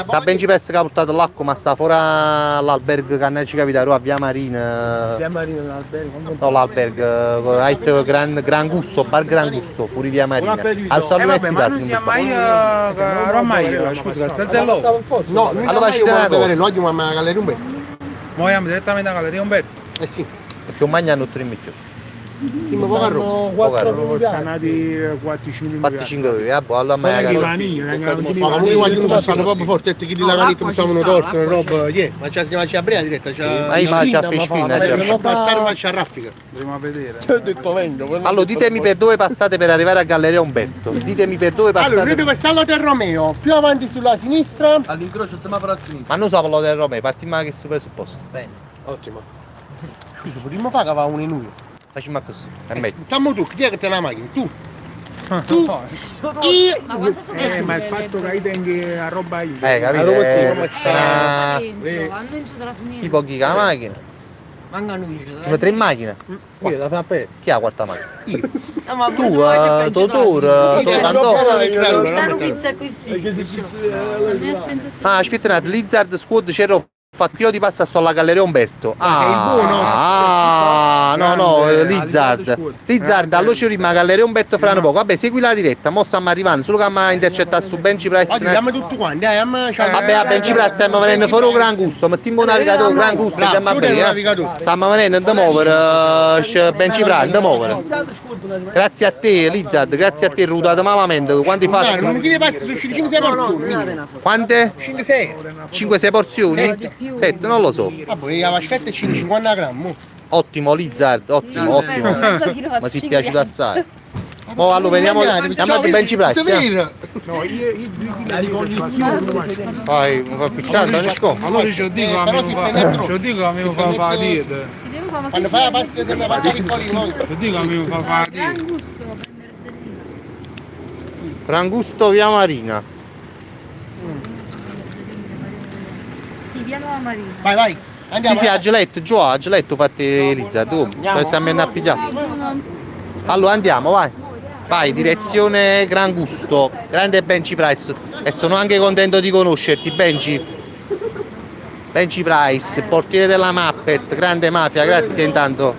Sta Benji Press che ha portato l'acqua, ma sta fuori all'albergo che non ci capita a Via Marina. Via Marina l'albergo? No, l'albergo, hai gran gusto, bar gran gusto, fuori Via Marina. All'università non sia mai a Roma io, scusa, Castello. No, allora ci teniamo. Lo andiamo a Galleria Umberto. Muoviamo direttamente a Galleria Umberto. Eh sì. Perché un magnano 3 metri. Stanno 4 sanati 4-5 euro, allora mai Ma quando sono stato proprio forte, che di la canetta facciamo torto, una roba, ma c'è a Brea diretta, ma io c'è piscina, non passare ma c'è a raffica. Dobbiamo vedere. Ho detto vengo. Allora ditemi per dove passate per arrivare a Galleria Umberto. Ditemi per dove passate. Allora, credo che sta del Romeo, più avanti sulla sinistra. All'incrocio il semaforo a sinistra. Ma non so parlo del Romeo, partiamo che su presupposto. Bene, ottimo. Scusa, potremmo fare che va uno in uno. Facciamo così, è meglio. Facciamo tu, chi è che te la macchina? Tu. Tu. Io. Ma il fatto che hai tendi a roba io. Capito? Tipo chi ha la macchina? Siamo 3 in macchina. Io da fare per. Chi ha la quarta macchina? Tu, Totoro, pizza così. aspetta un attimo, Lizard Squad c'era fatto io di passa sulla Galleria Umberto. No, Lizard. Lizard, allora ci rimane Galleria Umberto fra un poco. Vabbè, segui la diretta, mo stiamo arrivando, solo che mi intercettato su Benji Price. Andiamo tutti quanti, vabbè, a Benji Price stiamo venendo fuori un gran gusto, mettiamo un navigatore, gran gusto, andiamo a bere. Stiamo venendo da muovere, Benji Price, da muovere. Grazie a te, Lizard, grazie a te, rudato malamente. Quanti fai? Non ti passi su 5-6 porzioni. Quante? 5-6. 5-6 porzioni? 7, non lo so. Vabbè, la vascetta è 50 grammi. Ottimo Lizard, ottimo. Ma si è piaciuto assai. Oh, allora vediamo a Benji Price. No, io la ricognizione. Fai, mi fa picciare, non riesco. Allora ce lo dico a me fa fare dieta. Quando fai la pasta sembra passare il colino. Ce lo dico a me fa fare dieta. Gran gusto Via Marina. Sì, via Marina. Vai, andiamo. Sì, a Geletto, giù a Geletto fatti Lizard, tu. Dove stiamo andando a pigliare? Allora andiamo, vai. Vai, direzione Gran Gusto, grande Benji Price. E sono anche contento di conoscerti, Benji. Benji Price, portiere della Muppet, grande mafia, grazie intanto.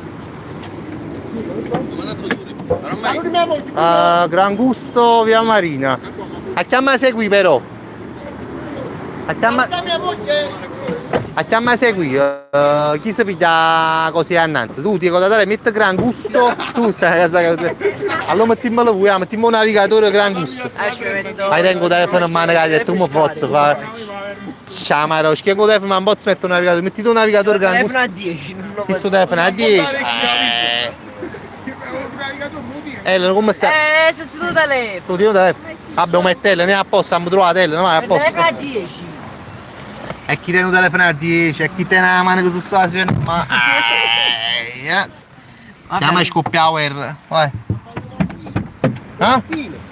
Gran Gusto Via Marina. A chiama segui però. A chiama segui, chi si piglia così annanzi? Tu ti cosa dare, metti Gran Gusto, tu sai cosa. Allora mettiamolo voi, mettiamo un navigatore Gran Gusto. Hai tengo telefono in mano che tu mi posso fare. Sciamaro, che con telefono non posso mettere un navigatore, mettiti un navigatore Gran Gusto. Telefono a 10, non lo Questo telefono a 10. Come stai? se su tuo telefono. Tu ti telefono. Vabbè, un mettello, ne a posto, abbiamo trovato la tele, no? A Il posto. telefono a 10. E chi tiene un telefono a 10, e chi tiene la mano che su sta facendo. Ma. Siamo a scoppiare guerra. Vai.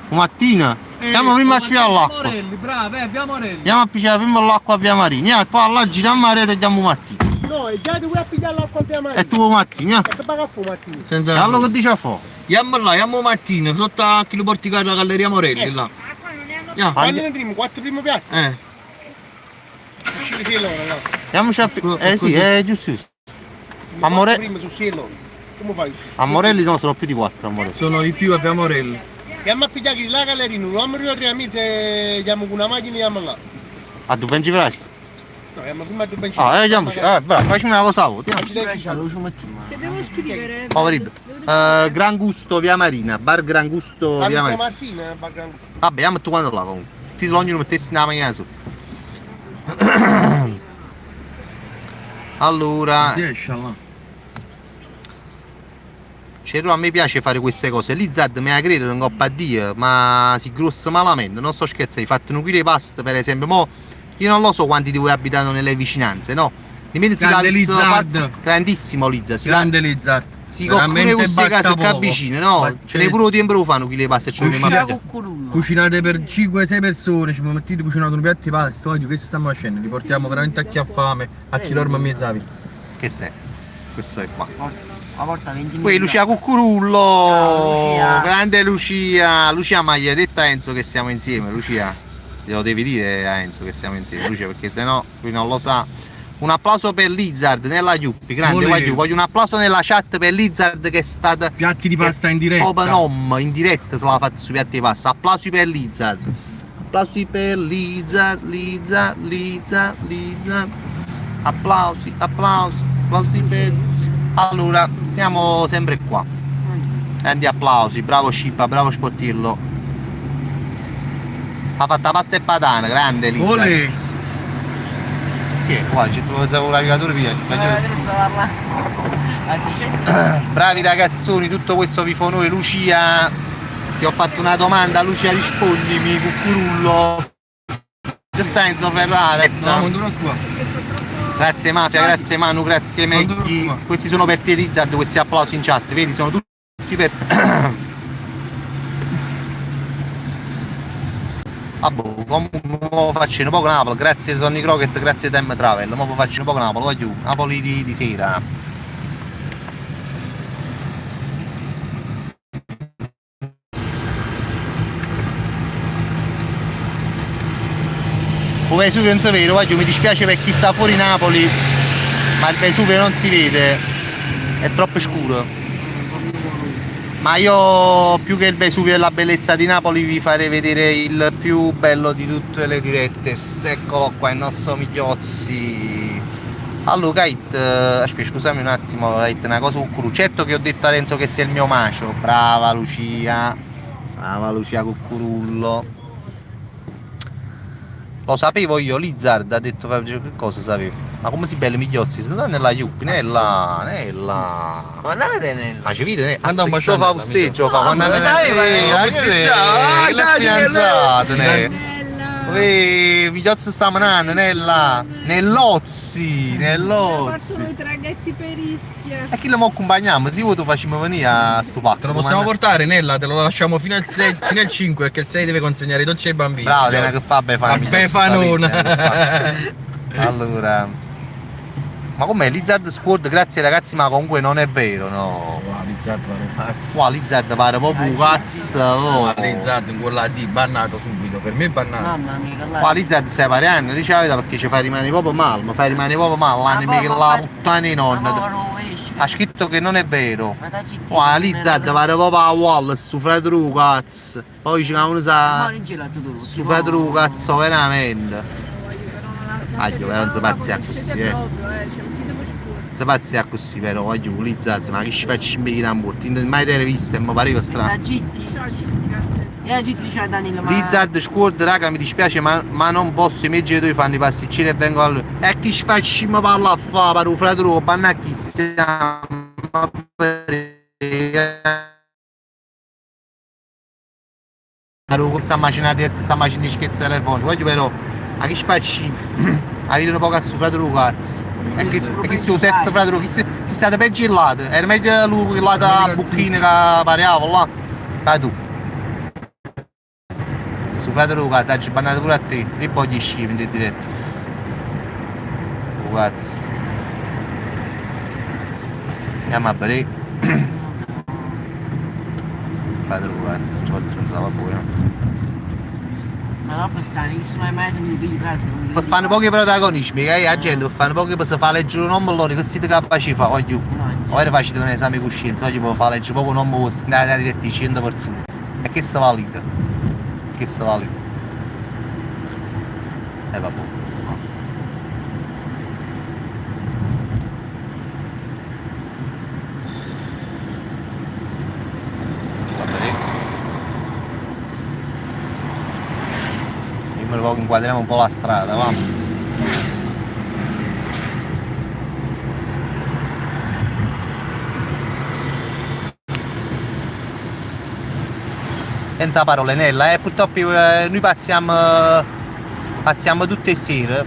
Mattina? Andiamo prima a sfiare l'acqua. Bravo, Via Morelli. Andiamo a pigliare prima l'acqua a Via Marina. Poi allora giriamo a rete e andiamo mattina. No, è già devi pigliare l'acqua a Via Marina. E tu mattina? Che paga fu mattina? Senza. Allora che dice a fare? Andiamo là, andiamo mattina, sotto a chi lo porticato alla Galleria Morelli là. Quando ne entriamo? 4 primi piatti? Uscire 6 loro, no? Andiamoci a sì, è giusto. A Morelli. Prima su 6 loro. Come fai? A Morelli no, sono più di 4 a Morelli. Sono di più a Via Morelli. Andiamo a pigliare la galleria, non abbiamo arrivato a mesi e andiamo con una macchina e andiamo là. A tu Benji Price? No, andiamo prima a due benci. Andiamoci. Bravo, facciamo una cosa. Dobbiamo scrivere. Poverino. Gran Gusto Via Marina, bar Gran Gusto Via Marina. Martina, bar Gran Gusto. Vabbè, andiamo tu quando là comunque. Ti ognuno mettessi nella macchina su. Allora. Si esce là. A me piace fare queste cose. Lizard mi ha creduto in coppa a Dio, ma si grossa malamente, non sto scherzando. Hai fatto un chilo di pasta, per esempio. Mo io non lo so quanti di voi abitano nelle vicinanze, no? Grande Lizard. Grandissimo Lizard. Grande Lizard. Si coccune queste case che avvicine, no? Ce ne pure tempo lo fanno chili di pasta e ce ne cucinate per 5-6 persone, ci mettete cucinato un piatto di pasta, voglio che stiamo facendo? Li portiamo veramente a chi ha fame, a chi dorme a mezzavi. Che sei? Questo è qua. Una volta 20 Poi Lucia Cuccurullo, grande Lucia, Lucia Maglia, detta Enzo che siamo insieme, Lucia. glielo devi dire a Enzo che siamo insieme, Luce, perché sennò lui non lo sa. Un applauso per Lizard nella Yuppi, grande, voglio un applauso nella chat per Lizard che è stata... Piatti di pasta in diretta. Open home, in diretta se l'ha fatta sui piatti di pasta. Applausi per Lizard. Applausi per Lizard. Applausi per... Allora, siamo sempre qua. Grandi applausi, bravo Scippa, bravo Sportillo. Ha fatto pasta e patana, grande Lizard. Che? Guarda, ci trovo un navigatore via. Bravi ragazzoni, tutto questo vi fa onore. Lucia, ti ho fatto una domanda, Lucia rispondimi, cucurullo. Che stai Enzo Ferrara? No, qua. Grazie Mafia, grazie Manu, grazie Meggy. Questi sono per te Lizard, questi applausi in chat, vedi, sono tutti per te. Comunque faccio un po' Napoli, grazie Sonny Crockett, grazie Time Travel, ma faccio un po' Napoli, voglio Napoli di sera. Il Vesuvio non si vede, voglio, mi dispiace per chi sta fuori Napoli, ma il Vesuvio non si vede, è troppo scuro. Ma io più che il Vesuvio e la bellezza di Napoli vi farei vedere il più bello di tutte le dirette. Eccolo qua il nostro Migliozzi. Allora Kate, aspetta scusami un attimo Kate, una cosa cuccuru. Certo che ho detto a Renzo che sei il mio macio. Brava Lucia Cuccurullo. Lo sapevo io, Lizard ha detto che cosa sapevo. Ma come si bello Migliozzi? Se non nella Yuppi, nella. Ma andate nella. Ma ci vede? Andò un Questo fa posteggio, fa quando andate la fidanzata, Migliozzi sta manando nell'Ozzi. Faccio i traghetti per Ischia. E chi lo accompagniamo? Se tu facciamo venire a sto patto. Te lo possiamo portare Nella, te lo lasciamo fino al 6, fino al 5 perché il 6 deve consegnare i dolci ai bambini. Bravo, Dena che fa Befanona. Allora. Ma com'è? Lizard Squad, grazie ragazzi, ma comunque non è vero, no? Lizard pare un cazzo. Qua Lizard pare proprio un cazzo. Lizard in quella di bannato subito, per me è bannato. Mamma mia, Qua Lizard stai pare anni, dice la verità perché ci fai rimanere proprio male, mi fai rimanere proprio male l'anime che la puttana di nonna. Ha scritto che non è vero. Qua Lizard pare proprio a Wallace, su Fredru cazzo. Poi c'è uno sa. Su Fredru cazzo veramente. Aglio, non si pazzi a così, si pazzi a così, vero? Voglio Lizard, ma che ci faccio in becchi d'amburti? Mai te l'hai vista e mi pareva strano. Lizard Squad, raga, mi dispiace, ma non posso, i miei genitori fanno i pasticcini e vengo a lui. E chi ci faccio mi parla a fa, pare un fratello, panna chi siamo. Questa macchina di schizza telefonica, voglio però, a chi ci faccio? A vedere un po' a suo fratello cazzo. E che sto sesto fratello, che si state peggio in lato. Era meglio lui che lato a bucchina che pareava là. Fai tu. Suo fratello cazzo, ci bannato pure a te. E poi gli scivi in diretto. Oh cazzo. Andiamo a bere. Fratello cazzo, ci posso pensare a voi, Ma dopo stranissimo, mai se mi pigli frasi. Per fare pochi protagonismi, che la gente per fare pochi per fare leggere un nome loro, che siete capaci di fare, voglio. Ora facete un esame di coscienza, voglio per fare leggere poco nome vostro, andate a dire 100 persone. E che sta valida? Che sta valida? Vabbè. Inquadriamo un po' la strada, va. Senza parole Nella, purtroppo noi pazziamo tutte le sere.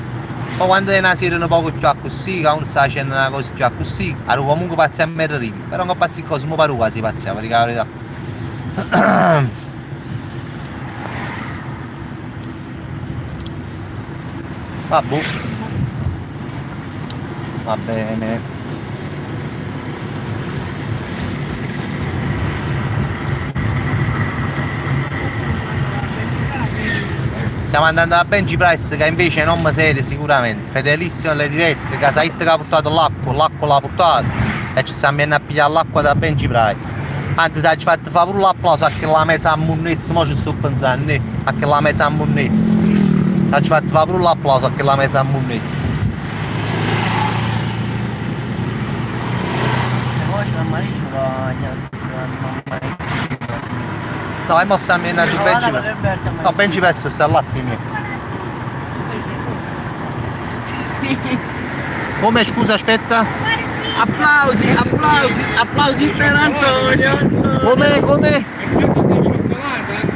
Poi quando è una sera un poco più così, che uno sta facendo una cosa più così, allora comunque pazziamo il ritmo. Però non passi cose, non pare quasi pazziamo, perché la verità. Vabbè. Va bene. Stiamo andando a Benji Price che invece non mi serie sicuramente, fedelissimo alle dirette, che Said che ha portato l'acqua l'ha portato e ci stiamo andando a pigliare l'acqua da Benji Price. Anzi ti ci fatto fare pure l'applauso a chi la mezza a munnezza, mo ci sto pensando, a chi la mezza a munnezza. Ti ci fatto fare pure l'applauso a chi la mezza a munnezza. No, e mo stiamo andando a Benji Price. No, Benji Price sta là, sì mio. Come scusa, aspetta? Applausi per Antonio. Come?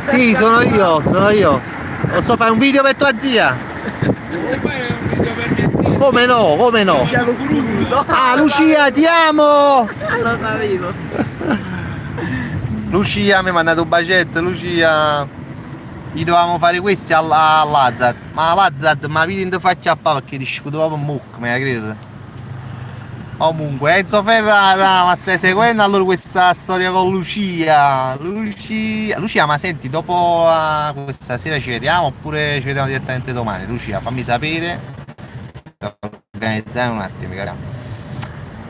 Sì, sono io. Posso fare un video per tua zia? Vuoi fare un video per mia zia? Come no? Siamo crudo. Ah, Lucia, ti amo! Lo sapevo. Lucia mi ha mandato un bacetto, Lucia. Gli dovevamo fare questi a Lazard. Ma Lazard mi ha vinto fa chiappare perché discuteva un mucco, mi credi? Comunque, Enzo Ferrara, ma stai seguendo allora questa storia con Lucia? Lucia, ma senti, dopo questa sera ci vediamo oppure ci vediamo direttamente domani? Lucia, fammi sapere. Organizziamo un attimo, capiamo.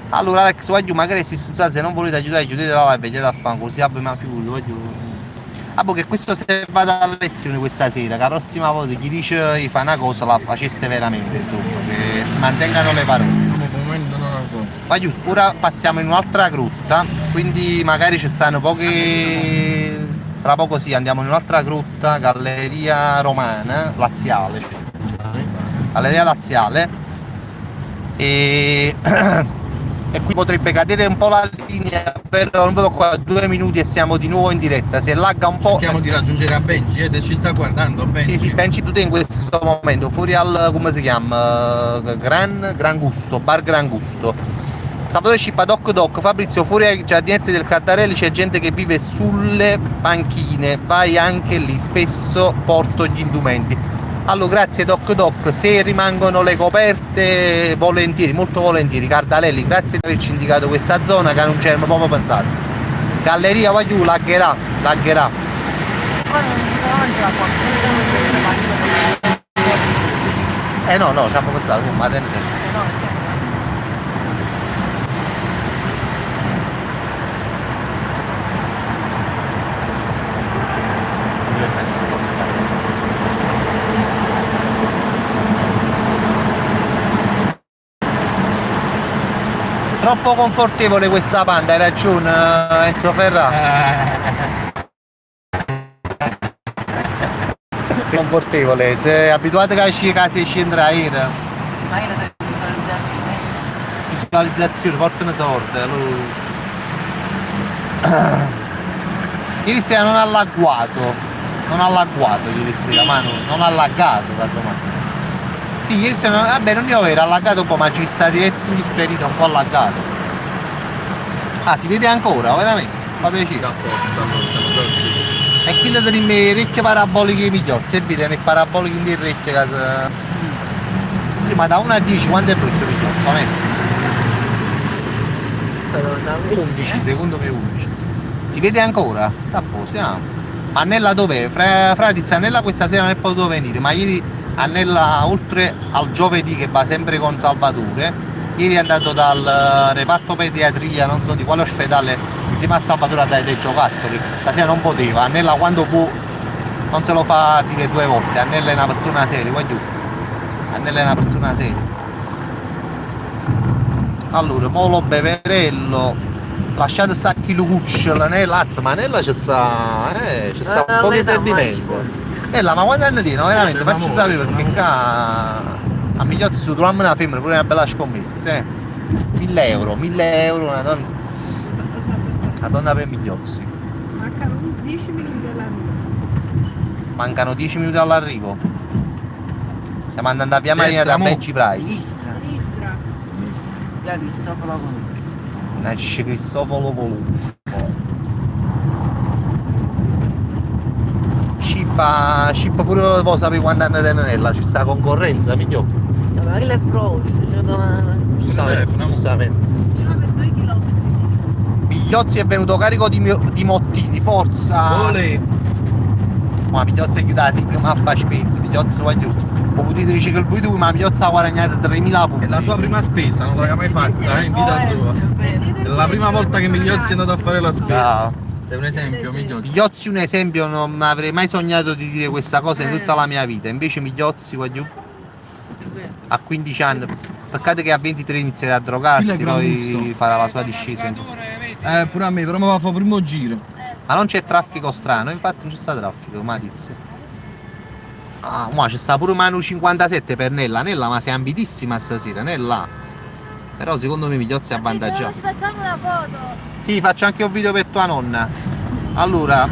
Allora Alex, voglio magari se non volete aiutare, chiudete la live e gliela fanno così abbia ma figurati, che questo se vada a lezione questa sera, che la prossima volta chi dice di fare una cosa la facesse veramente, insomma, che si mantengano le parole. Voglio, ora passiamo in un'altra grotta, quindi magari ci stanno poche. Fra poco sì, andiamo in un'altra grotta, Galleria Romana, Laziale. Galleria Laziale. E qui potrebbe cadere un po' la linea, però non vedo qua 2 minuti e siamo di nuovo in diretta. Se lagga un po'. Cerchiamo di raggiungere a Benji, se ci sta guardando Benji. Sì, Benji tu in questo momento, fuori al, come si chiama? Gran Gusto, Bar Gran Gusto. Salvatore Scippa, Doc, Fabrizio, fuori ai giardinetti del Cardarelli c'è gente che vive sulle panchine, vai anche lì, spesso porto gli indumenti. Allora grazie Doc, se rimangono le coperte volentieri, molto volentieri. Cardarelli, grazie di averci indicato questa zona che non c'era proprio pensato. Galleria Vagliù, lagherà. No, ci abbiamo pensato, ma te ne sei. Troppo confortevole questa Panda, hai ragione Enzo Ferrara. Confortevole, sei abituato a case scendere a aereo. Ma io sei Visualizzazione, portano sorte. Ieri sera non ha allagguato ieri sera, ma non ha allagato casomai. Sì, ieri sera, vabbè non io era allagato un po', ma ci sta diretto in differita, un po' allagato. Ah, si vede ancora, veramente? Fa piacere. Apposta, siamo già usciti. E chi le delle orecchie paraboliche migliori? Se vede le paraboliche in orecchie casa. Ma da 1 a 10 quanto è brutto migliore? Onesto. 11, secondo me 11. Si vede ancora? A posto, ma Annella dov'è? Fratiz, Annella questa sera non è potuto venire, ma ieri Annella, oltre al giovedì che va sempre con Salvatore, ieri è andato dal reparto pediatria, non so di quale ospedale, insieme a Salvatore a dare dei giocattoli. Stasera non poteva, Annella quando può non se lo fa dire 2 volte, Annella è una persona seria, voglio. Annella è una persona seria. Allora, Molo Beverello, lasciate stacchi lo cucciolo, Lazza, ma Annella ci sta un po' di sentimento. Ma quando anni tiene, veramente, facci sapere perché a Migliozzi su trovammo una femmina, pure una bella scommessa, 1000 euro, una donna per Migliozzi. Mancano 10 minuti all'arrivo. Mancano 10 minuti all'arrivo. Stiamo andando a via Marina da Benji Price. Sinistra. Via Cristoforo Colombo. Nasce Cristoforo Colombo. Scippa pure lo sapevi quando hanno Tenella, ci sta concorrenza migliore. Ma che è proprio? Giustamente. Migliozzi è venuto carico di mottini, forza! Ole. Ma Migliozzi chiude sì che mi fa spesa, Migliozzi voglio. Ho potuto dire che il poi tu, ma Migliozzi ha guadagnato 3.000 punti. È la sua prima spesa, non l'aveva mai fatta in vita sua. È la prima volta che Migliozzi è andato a fare la spesa. È un esempio, Migliozzi. Migliozzi un esempio, non avrei mai sognato di dire questa cosa in tutta la mia vita. Invece Migliozzi, voglio. A 15 anni. Peccato che a 23 inizierà a drogarsi, poi farà la sua discesa. Pure a me, però mi va a fare primo giro. Ma non c'è traffico strano, infatti non c'è sta traffico, ma tizia. Ah, ma c'è sta pure Manu 57 per Nella, ma sei ambitissima stasera, Nella. Però secondo me Migliozzi è avvantaggiato. Facciamo una foto. Sì, faccio anche un video per tua nonna. Allora,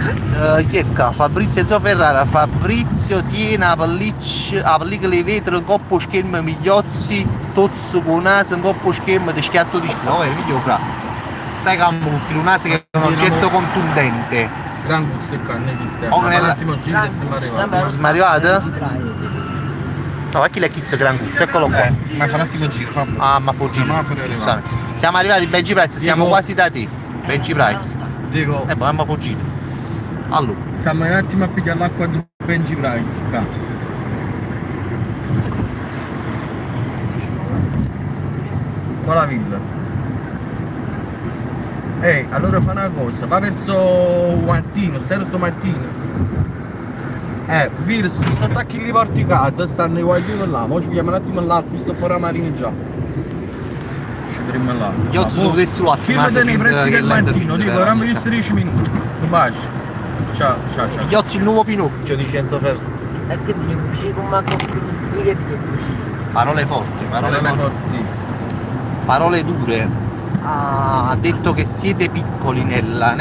Iecca, Fabrizio Enzo Ferrara, Fabrizio tiene a pellicola di vetro, un coppo schermo Migliozzi, tozzo con naso, un coppo schermo di schiatto di spino. Oh, migliore fra. Sai che un naso che è un oggetto contundente. Gran gusto e carne di Oh, un attimo giro e siamo arrivati. Siamo arrivati? No, ma chi l'ha chiesto gran gusto? Eccolo qua. Ma fa un attimo giro, fa. Ah, ma fuggito. Siamo arrivati Benji Price, siamo quasi da te. Benji Price. Dico. Poi abbiamo fuggito. Allora. Stiamo un attimo a pigliare l'acqua di Benji Price. Qua. Qua la villa. Ehi, allora fa una cosa, va verso mattino, verso mattino. Virus, sto attacchi lì porticato, stanno i guaglioni là, mo ci pigliamo un attimo là, qui sto fuori a marina già. Ci vedremo là. Io sono adesso là, firmate nei pressi del mattino, dico, ora mi 10 minuti. Un bacio. Ciao. Iozzi il nuovo Pinocchio, dice Enzo Ferro. E che dico, così con manco più, che dico così. Parole forti. Parole dure. Ha detto che siete piccoli Nella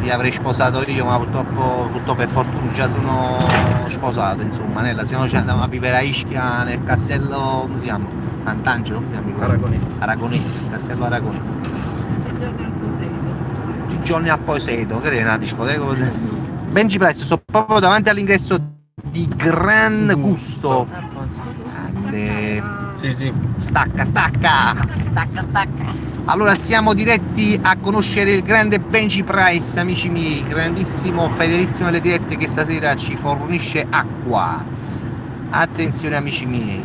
ti avrei sposato io, ma purtroppo per fortuna già sono sposato, insomma, Nella, se no ci andiamo a vivere a Ischia nel castello, come si chiama? Sant'Angelo, come si chiama? Aragonese, il castello Aragonese. Tutti i giorni a Poseidon, che è una discoteca così. Benji Price, sono proprio davanti all'ingresso di Gran Gusto. Grande. Sì. Stacca. Allora siamo diretti a conoscere il grande Benji Price, amici miei, grandissimo, fedelissimo alle dirette che stasera ci fornisce acqua. Attenzione amici miei,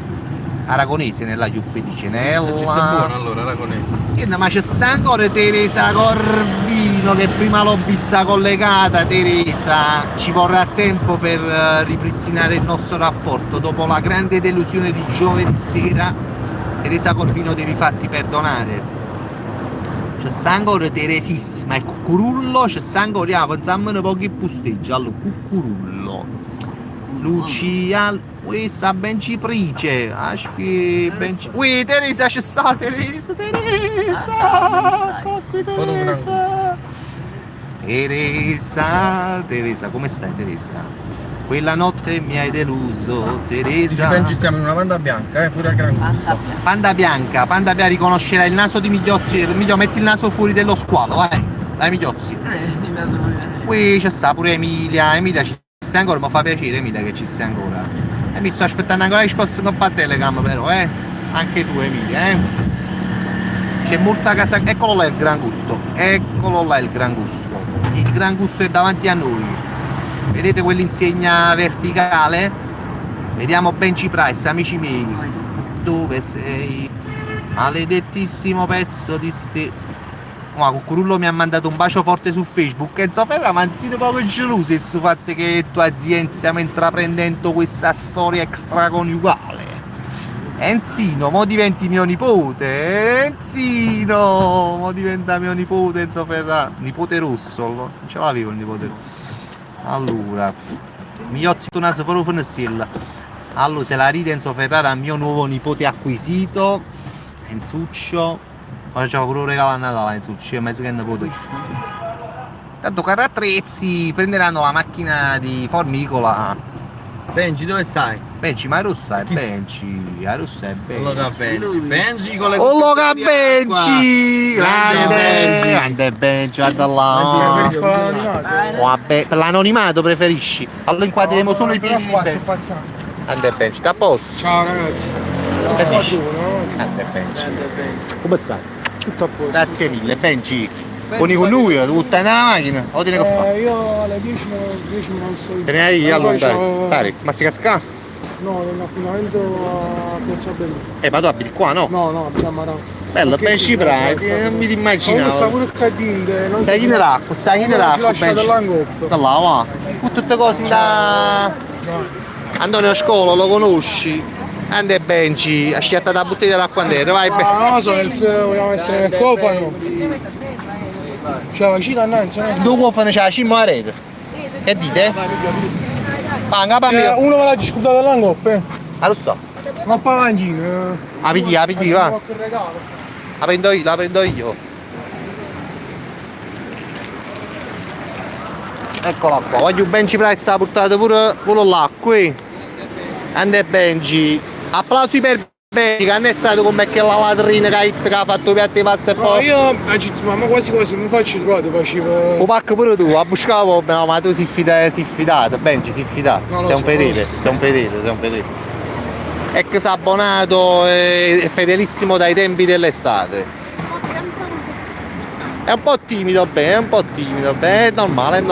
aragonese nella Chiuppe dice Nella. Buono allora, aragonese. Ma c'è ancora Teresa Corvino che prima l'ho vista collegata. Teresa, ci vorrà tempo per ripristinare il nostro rapporto dopo la grande delusione di giovedì sera. Teresa Corvino, devi farti perdonare. C'è ancora Teresissima e Cucurullo, c'è ancora, pensiamo un po' che posteggia. Allora, Cucurullo, Lucia, questa Benji Price, Benji. Ui, Teresa, c'è sta Teresa, Teresa, come stai Teresa? Quella notte mi hai deluso, Teresa. Benji, siamo in una panda bianca, fuori al Gran Gusto. Panda bianca, riconoscerai il naso di Migliozzi. Miglio, metti il naso fuori dello squalo, dai Migliozzi. Qui c'è sta pure Emilia ci sei ancora, mi fa piacere Emilia che ci sei ancora. E mi sto aspettando ancora risposta con la telecam però, anche tu Emilia, C'è molta casa, eccolo là il Gran Gusto, il Gran Gusto è davanti a noi. Vedete quell'insegna verticale? Vediamo Benji Price, amici miei. Dove sei? Maledettissimo pezzo di Ma Cucurullo mi ha mandato un bacio forte su Facebook. Enzo Ferra, ma anzi poco geloso sul fatto che tua azienda stiamo intraprendendo questa storia extraconiugale. Enzino, mo diventi mio nipote. Mo diventa mio nipote Enzo Ferra. Nipote rosso, non ce l'avevo il nipote rosso. Allora, Migliozzi tu naso fuori una stella. Allora, se la ride Enzo Ferrara, mio nuovo nipote acquisito, Enzuccio. Ora c'è pure un regalo a Natale, Enzuccio, è mezzo che nipote. Tanto cari attrezzi, prenderanno la macchina di formicola. Benji, dove stai? Benji, ma rossa è Benji, la rossa è Benji. Benji con le Benji! Grande Benji, guarda là. Per l'anonimato preferisci? Allora inquadreremo solo i piedi di Benji. Grande Benji, da posto. Ciao ragazzi. Che dici? Grande Benji. Come stai? Tutto a posto. Grazie mille, Benji. Con lui, tu stai nella macchina? O tieni che fare? Io alle 10 non so. Te ne hai allontanare? Pare, ma si casca? No, nell'appuntamento a Piazza Bello. Ma tu abiti qua, no? No, abbiamo Marano. Bello, ben Pride, non mi ti immaginavo. Sta pure il cadinde. Stai in racco, lasciato all'angoppo. Da là, va. Con tutte cose da... Antonio a scuola, lo conosci? Ande Benji, ha schiattato la bottiglia d'acqua intera, vai. Non lo so, vogliamo mettere nel cofano. C'è la vicina innanzi, no? Due cofane c'è la cima a rete. Che dite? Panga, uno me l'ha discutato all'angoppo, Ah, lo so. Ma pavancino. La pigli, va. La prendo io. Eccola qua, voglio Benji Price ha portato pure là qui. Ande Benji. Applausi per Benji che non è stato come che la latrina che ha fatto piatti di pasta e poi. Io ma quasi mi faccio trovare, facevo. Lo pacco pure tu, a buscavo, no, ma tu sei fidato, Benji, sei fidato. Sei un fedele. È che si è abbonato, è fedelissimo dai tempi dell'estate. È un po' timido, è normale.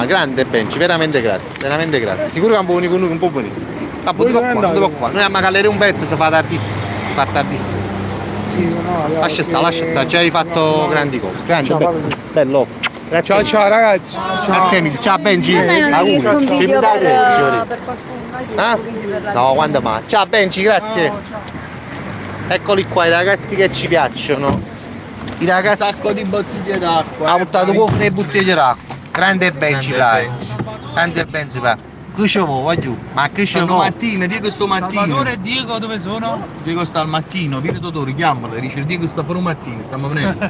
Grande Benji, veramente grazie. Sicuro che è un po' unico, un po' bonito. Ma non devo qua. Noi a Galleria Umberto si fa tardissimo. Sì, no, lascia stare, già hai fatto grandi cose. Bello. Ciao ragazzi. Grazie mille. Ciao Benji. Ci mi date No, quando mai. Ciao Benji, grazie. Eccoli qua i ragazzi che ci piacciono. I ragazzi. Un sacco di bottiglie d'acqua. Ha buttato cuore e bottiglie d'acqua. Grande Benji Price. Grande Benji Price. Che ce vuoi, voglio? Ma che ce vuoi? Mattina, Diego sto mattino. Salvatore e Diego dove sono? Diego sta al mattino, vieni Totoro, chiamalo, dice Diego sta fuori un mattino, stiamo venendo.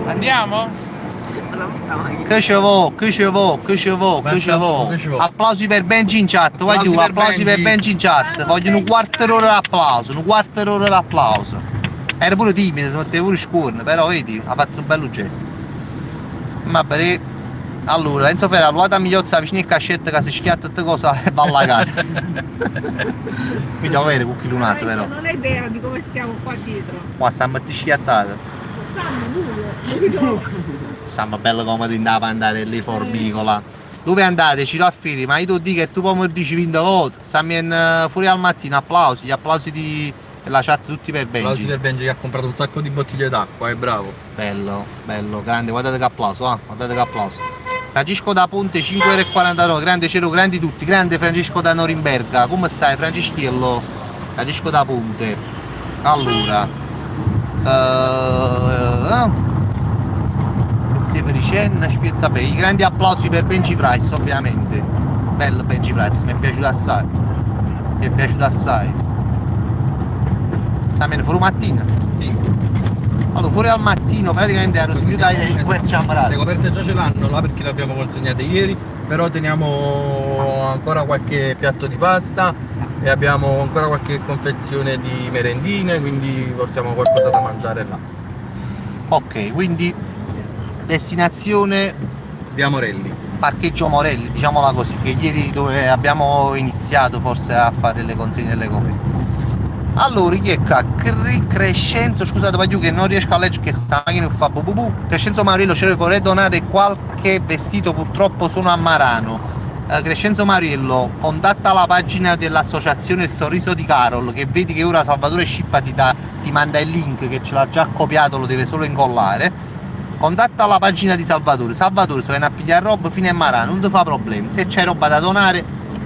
Andiamo? Che ce vuoi? Applausi per Benji in chat, voglio applausi per Benji in chat. Voglio un quarto d'ora d'applauso, Era pure timido, si metteva pure scorno, però vedi, ha fatto un bello gesto. Ma per allora, Enzo Ferra, ruota migliozza vicino a cascetta che si schiatta tutte cose e va allagata. Mi devo avere cucchi lunazzi però. Non ho idea di come siamo qua dietro. Qua stiamo schiattati. Stanno Stiamo bello comodi andava andare lì formicola. Dove andate? Ci raffiri, ma io ti dico che tu poi mi dici 20 volte. Stiamo fuori al mattino, applausi, gli applausi della chat tutti per Benji. Applausi per Benji che ha comprato un sacco di bottiglie d'acqua, è bravo. Bello, grande, guardate che applauso, guardate che applauso. Francesco da Ponte 5,49 €, grande Cero, grandi tutti, grande Francesco da Norimberga, come stai Franceschiello? Francesco da Ponte. Allora, che si ricenna, aspetta, beh, i grandi applausi per Benji Price ovviamente. Bello Benji Price, mi è piaciuto assai. Sta bene fuori mattina? Sì. Allora, fuori al mattino praticamente ero seduto ai querciambrati. Le coperte già ce l'hanno là perché le abbiamo consegnate ieri, però teniamo ancora qualche piatto di pasta e abbiamo ancora qualche confezione di merendine, quindi portiamo qualcosa da mangiare là. Ok, quindi destinazione Via Morelli. Parcheggio Morelli, diciamola così, che ieri dove abbiamo iniziato forse a fare le consegne delle coperte. Allora, chi è qua? Crescenzo, scusate Pagliù che non riesco a leggere che sta macchina fa bu. Crescenzo Mariello, vorrei donare qualche vestito, purtroppo sono a Marano. Crescenzo Mariello, contatta la pagina dell'associazione Il Sorriso di Carol, che vedi che ora Salvatore Scippa ti manda il link che ce l'ha già copiato, lo deve solo incollare. Contatta la pagina di Salvatore, se viene a pigliare roba fino a Marano, non ti fa problemi, se c'è roba da donare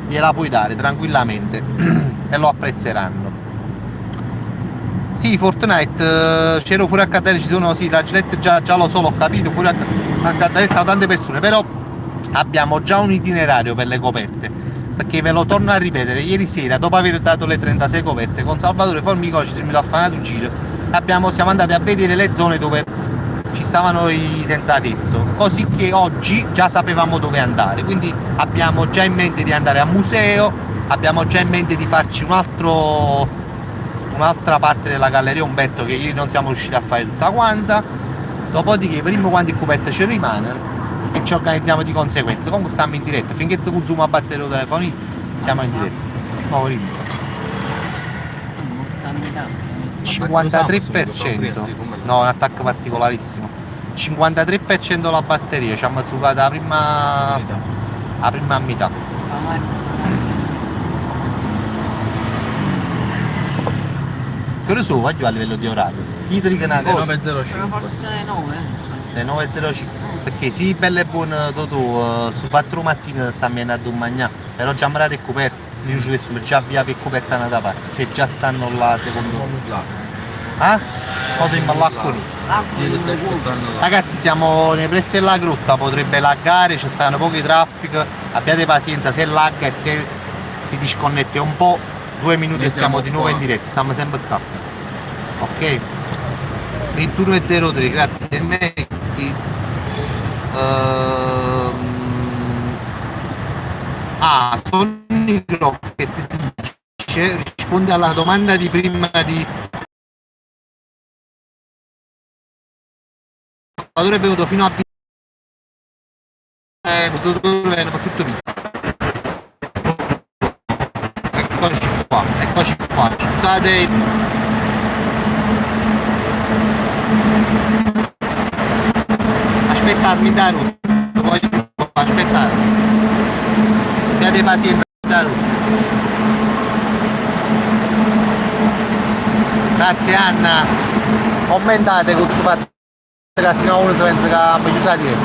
gliela puoi dare tranquillamente e lo apprezzeranno. Sì, Fortnite, c'ero fuori a Catania, ci sono, sì, la Gillette già lo so, l'ho capito, fuori a Catania stanno tante persone, però abbiamo già un itinerario per le coperte, perché ve lo torno a ripetere, ieri sera, dopo aver dato le 36 coperte, con Salvatore Formico ci siamo andati a fare un giro, siamo andati a vedere le zone dove ci stavano i senza tetto, così che oggi già sapevamo dove andare, quindi abbiamo già in mente di andare al museo, abbiamo già in mente di farci un'altra parte della Galleria Umberto che ieri non siamo riusciti a fare tutta quanta, dopodiché prima quando il copetta ci rimane e ci organizziamo di conseguenza. Comunque stiamo in diretta, finché si consuma a battere il telefonino siamo in diretta. Nuovo ritmo 53%, no, un attacco particolarissimo. 53% la batteria, ci ha mazzucato la prima a metà. Che ore sono? Voglio a livello di orario. Io ti dico una cosa. Le 9.05. Forse le 9. Le 9.05. Perché sì, bello e buono Totò, su 4 mattine sta venendo a mangiare, però già mi è coperto, io ci sono già via per coperta da parte, se già stanno là secondo me. Ah? Potremmo l'acqua lì. Ragazzi, siamo nei pressi della grotta, potrebbe laggare, ci stanno pochi traffico, abbiate pazienza, se lagga e se si disconnette un po', 2 minuti e siamo di nuovo in diretta, stiamo sempre qua. Ok? 21.03, grazie a me. Sonny Rocket dice, risponde alla domanda di prima di è venuto fino a tutto via. Eccoci qua, scusate. Aspettarmi da rotta, voglio aspettare. Abbiate pazienza da rotta. Grazie Anna. Commentate con suo fatto che se no uno si pensa che abbiamo chiuso la diretta.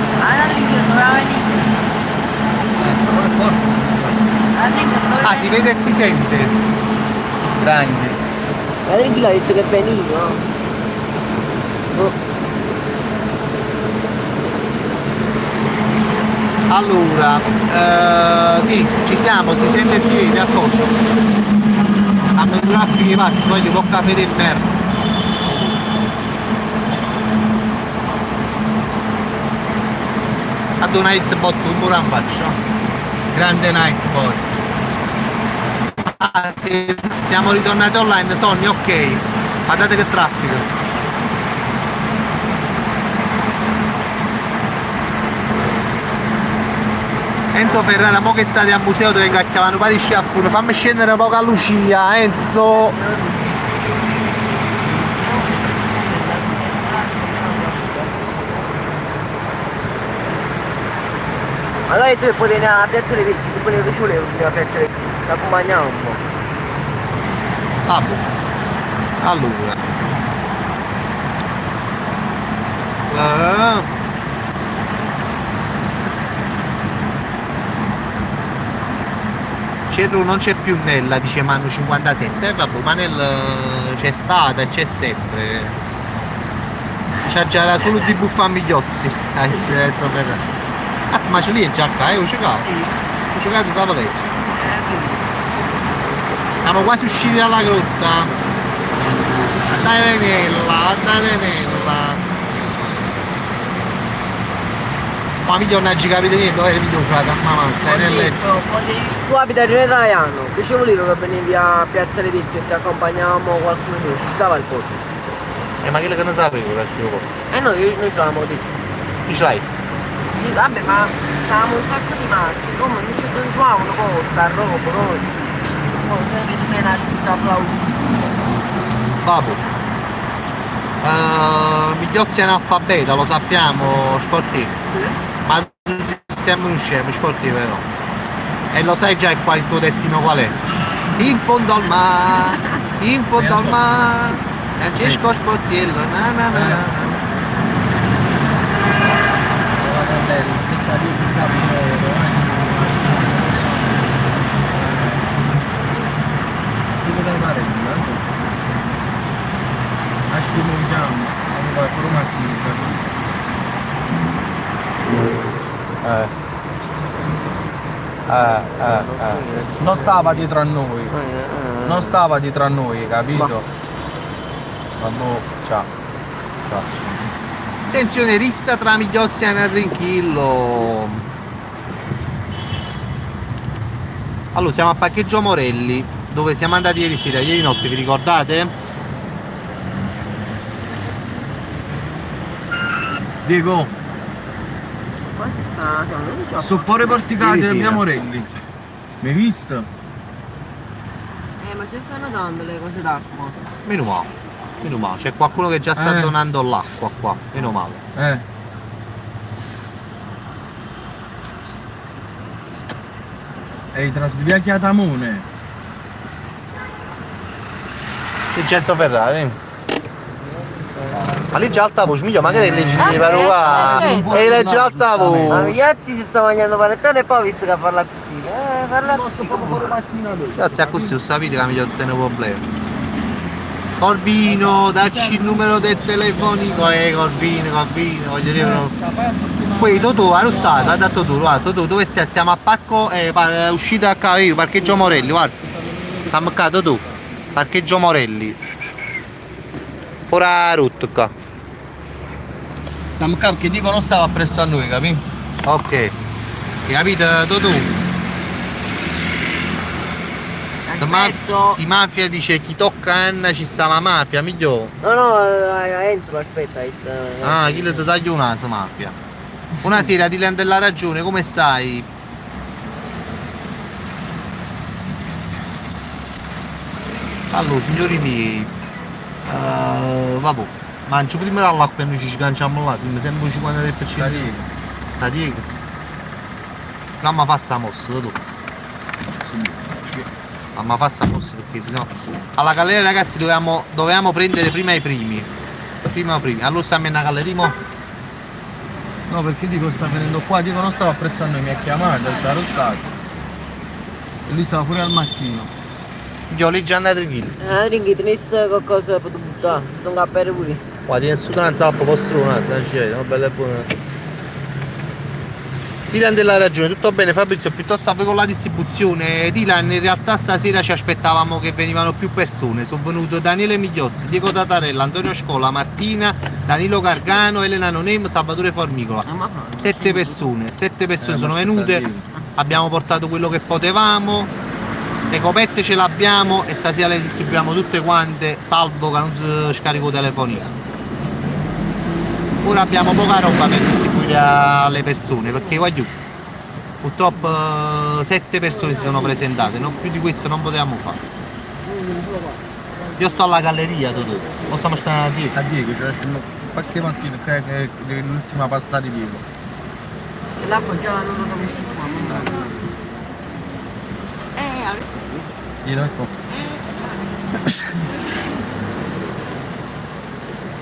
Ah, si vede e si sente. Grande. La Drighi ha detto che veniva. Allora, sì, ci siamo, si sente e si vede, a posto. Abbiamo i traffici pazzi, voglio un po' caffè di merda. Ad un nightbot un po' in faccia. Grande nightbot. Ah, sì, siamo ritornati online, Sonny, ok. Guardate che traffico. Enzo Ferrara, mo che state al museo dove ingacchiavano pari sciaffuno, fammi scendere un po' a Lucia, Enzo! Allora tu potevi andare a Piazza dei Vecchi, tu potevi ci volevo venire a Piazza dei Vecchi, ti accompagniamo un po'. Vabbè. Allora. Cerro non c'è più Nella, dice Manu 57, vabbè, ma c'è stata e c'è sempre. C'era solo di buffa a migliozzi. Cazzo, ma c'è lì è già qua, ho giocato. Ho giocato a Savalleggia. Siamo quasi usciti dalla grotta. Andate nella. Ma miglior non ci capite niente, dove eri miglior frate, mamma, stai nel letto. Tu abiti a Rene Traiano, che ci volevo che venivi a Piazza dei Vecchi e ti accompagnavamo qualcuno di noi, ci stava il posto. Ma quello che ne sapevo che sia posto. Noi ce l'avevamo detto. Chi ce l'hai? Sì, vabbè, ma stavamo un sacco di macchine, come non ci trovavano cosa, roba, noi. Poi vedi me una scusa applausi. Vabbè. Migliozzi è analfabeta, lo sappiamo, sportivo. Ma siamo scemi, sportivo no. E lo sai già il tuo destino qual è? In fondo al mare, Francesco Sportiello, na na na na. Non stava dietro a noi. Non stava dietro a noi, capito? Vabbè, ciao. Attenzione, rissa tra Migliozzi e Anna Trinchillo. Allora, siamo a Parcheggio Morelli, dove siamo andati ieri sera, ieri notte, vi ricordate? Diego, Quanto sta? sto fuori porticati Ieri a Via sera. Morelli. Mi hai visto? Ma ci stanno dando le cose d'acqua. Meno male, c'è qualcuno che già sta donando l'acqua qua, meno male. E i trasvia Chiatamone. Vincenzo Ferrari. Ma legge alta voce, migliore, magari leggi di parola. E legge alta Ma voce. Migliozzi si sta mangiando panettone e poi visto che parla così. Parla così. Grazie a così, non sapete che Migliozzi è un problema. Corvino, dacci il numero del telefonico, Corvino, voglio dire. Poi Totò, non sta, ha dato Totò, dove stai? Siamo a parco, uscita a Caveio, parcheggio Morelli, guarda. Siamo qua, Totò, parcheggio Morelli. Ora rotto qua. Siamo qua che dico non stava presso a noi, capì? Ok. Hai capito, Totò? Di mafia dice chi tocca Anna ci sta la mafia, migliore. No, Enzo, aspetta. Ah, chi le taglio un naso, mafia. Buonasera, Dylan della Ragione, come stai? Allora, signori miei, vabbè, mangio prima l'acqua e noi ci sganciamo là, quindi sempre 53%. Sta diega. Mamma fa sta mossa, tu. Mamma fa sta mossa perché sennò. Alla galleria ragazzi dovevamo prendere prima i primi. Allora stiamo in una galleria mo? No, perché dico sta venendo qua, dico non stava presso a noi, mi ha chiamato, ero stato. E lui stava fuori al mattino. Io lì già andate tranquilli. Ringhi, tenesse qualcosa per buttare, sto a bere pure. Qua tiene su una zappa postrona, sta dicendo, bella e buona. Dylan della Ragione, tutto bene Fabrizio, piuttosto con la distribuzione. Dylan, in realtà stasera ci aspettavamo che venivano più persone, sono venuto Daniele Migliozzi, Diego Tatarella, Antonio Scola, Martina, Danilo Gargano, Elena Nonem, Salvatore Formicola. 7 persone sono venute, abbiamo portato quello che potevamo, le copette ce l'abbiamo e stasera le distribuiamo tutte quante, salvo che non si scarico telefonino. Ora abbiamo poca roba per distribuire alle persone perché voglio purtroppo 7 persone si sono presentate, no? Più di questo non potevamo fare. Io sto alla galleria, Totò. O stiamo stando a Diego? A Diego, cioè qualche mattina che è l'ultima pasta di Diego. E l'acqua già non lo dovessi qua, Gli do il po'.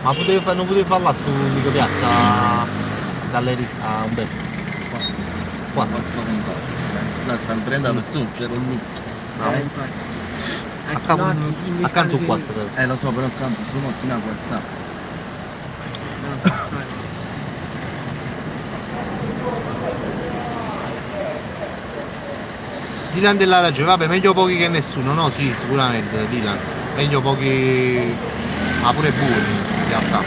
Ma non potevi farla su micropiatta galleria a Umberto? Qua. No, stanno 30 persone, c'era un lutto. Accanto su 4 però. Lo so, però accanto tu non ti ne WhatsApp. Dylan della Ragione, vabbè, meglio pochi che nessuno, no? Sì, sicuramente, Dylan. Meglio pochi, ma pure buoni, in realtà.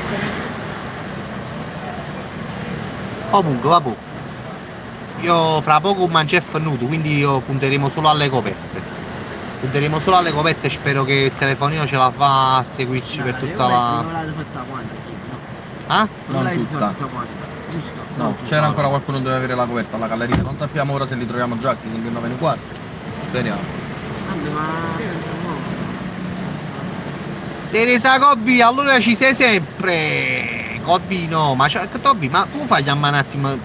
Comunque, vabbè. Io fra poco un mancef nudo, quindi punteremo solo alle copette. E spero che il telefonino ce la fa a seguirci per tutta la... Non l'avete fatta quanta? Ah? Non tutta. Giusto? No, c'era ancora qualcuno che doveva avere la coperta alla galleria. Non sappiamo ora se li troviamo già, che sono più 9 e 4. Speriamo. Teresa Cobbi, allora ci sei sempre. Cobbi no, ma Cobbi, ma tu fai chiamare un attimo,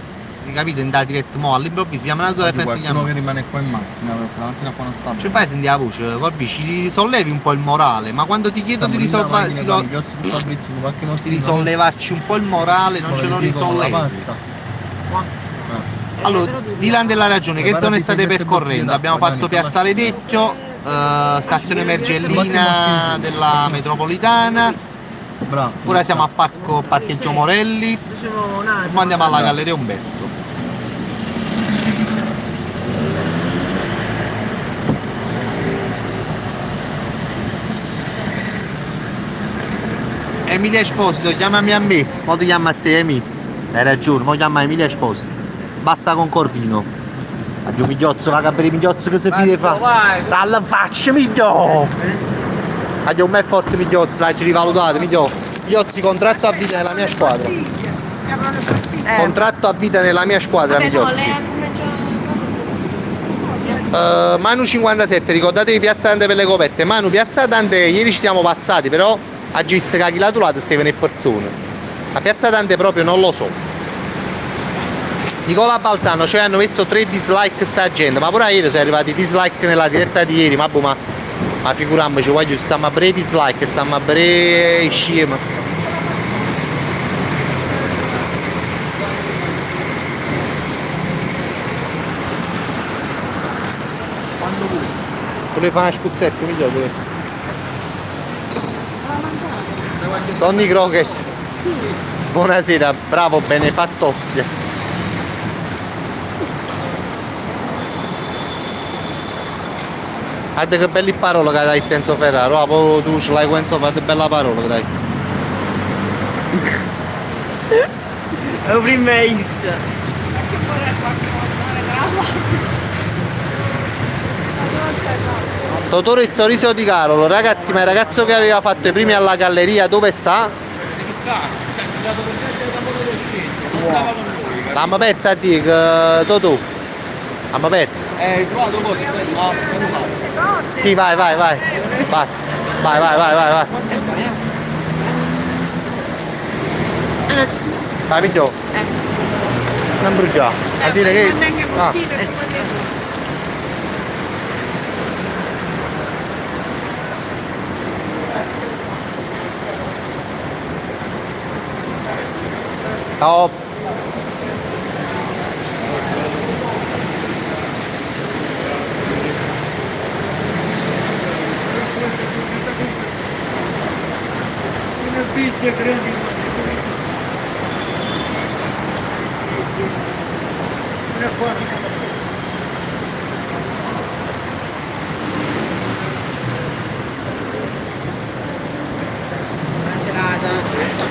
capito, in da diretta mo all'improvviso, chiama una tua e qualcuno che rimane qua in macchina, la macchina qua non sta. Ci fai sentire la voce, Cobbi, ci risollevi un po' il morale, ma quando ti chiedo di risollevarci un po' il morale, non ce lo risollevi. Allora, Dylan della Ragione, che zone state percorrendo? Abbiamo fatto Piazzale Decchio, stazione Mergellina della metropolitana. Ora siamo a parcheggio Morelli e poi andiamo alla galleria Umberto. Emilia Esposito, chiamami a me, mo ti chiama a te Emi. Hai ragione, mo chiama Emilia Esposito. Basta con Corvino. Addio Migliozzo, va a capire Migliozzo che si fine fa. Dalla faccia Miglio! Addio un me forte Migliozzo, l'hai rivalutato Migliozzi, contratto a vita nella mia squadra. Contratto a vita nella mia squadra Migliozzi. Manu 57, ricordatevi Piazza Dante per le coperte. Manu, Piazza Dante, ieri ci siamo passati, però a gisse che chilato là stai venendo persone. A Piazza Dante proprio non lo so. Nicola Balzano, cioè hanno messo 3 dislike sta gente, ma pure ieri sono arrivati dislike nella diretta di ieri, ma figuriamoci, voglio stiamo a bere dislike, stiamo a bere scema. Tu le fai una scuzzetta, migliore. Sonny Crockett. Buonasera, bravo benefattozia. Guarda che belli parole che dai Enzo Ferraro, poi tu ce l'hai con Enzo, fate bella parola che dai. È un primeis. Totoro il sorriso di Carolo, ragazzi, ma il ragazzo che aveva fatto i primi alla galleria dove sta? Dammi pezza a dire che Totò. Dammi pezza. Trovato posto, no, non basta. Sì, vai. Vai. Vai, piglio. Non bruciare. A dire che... Ciao.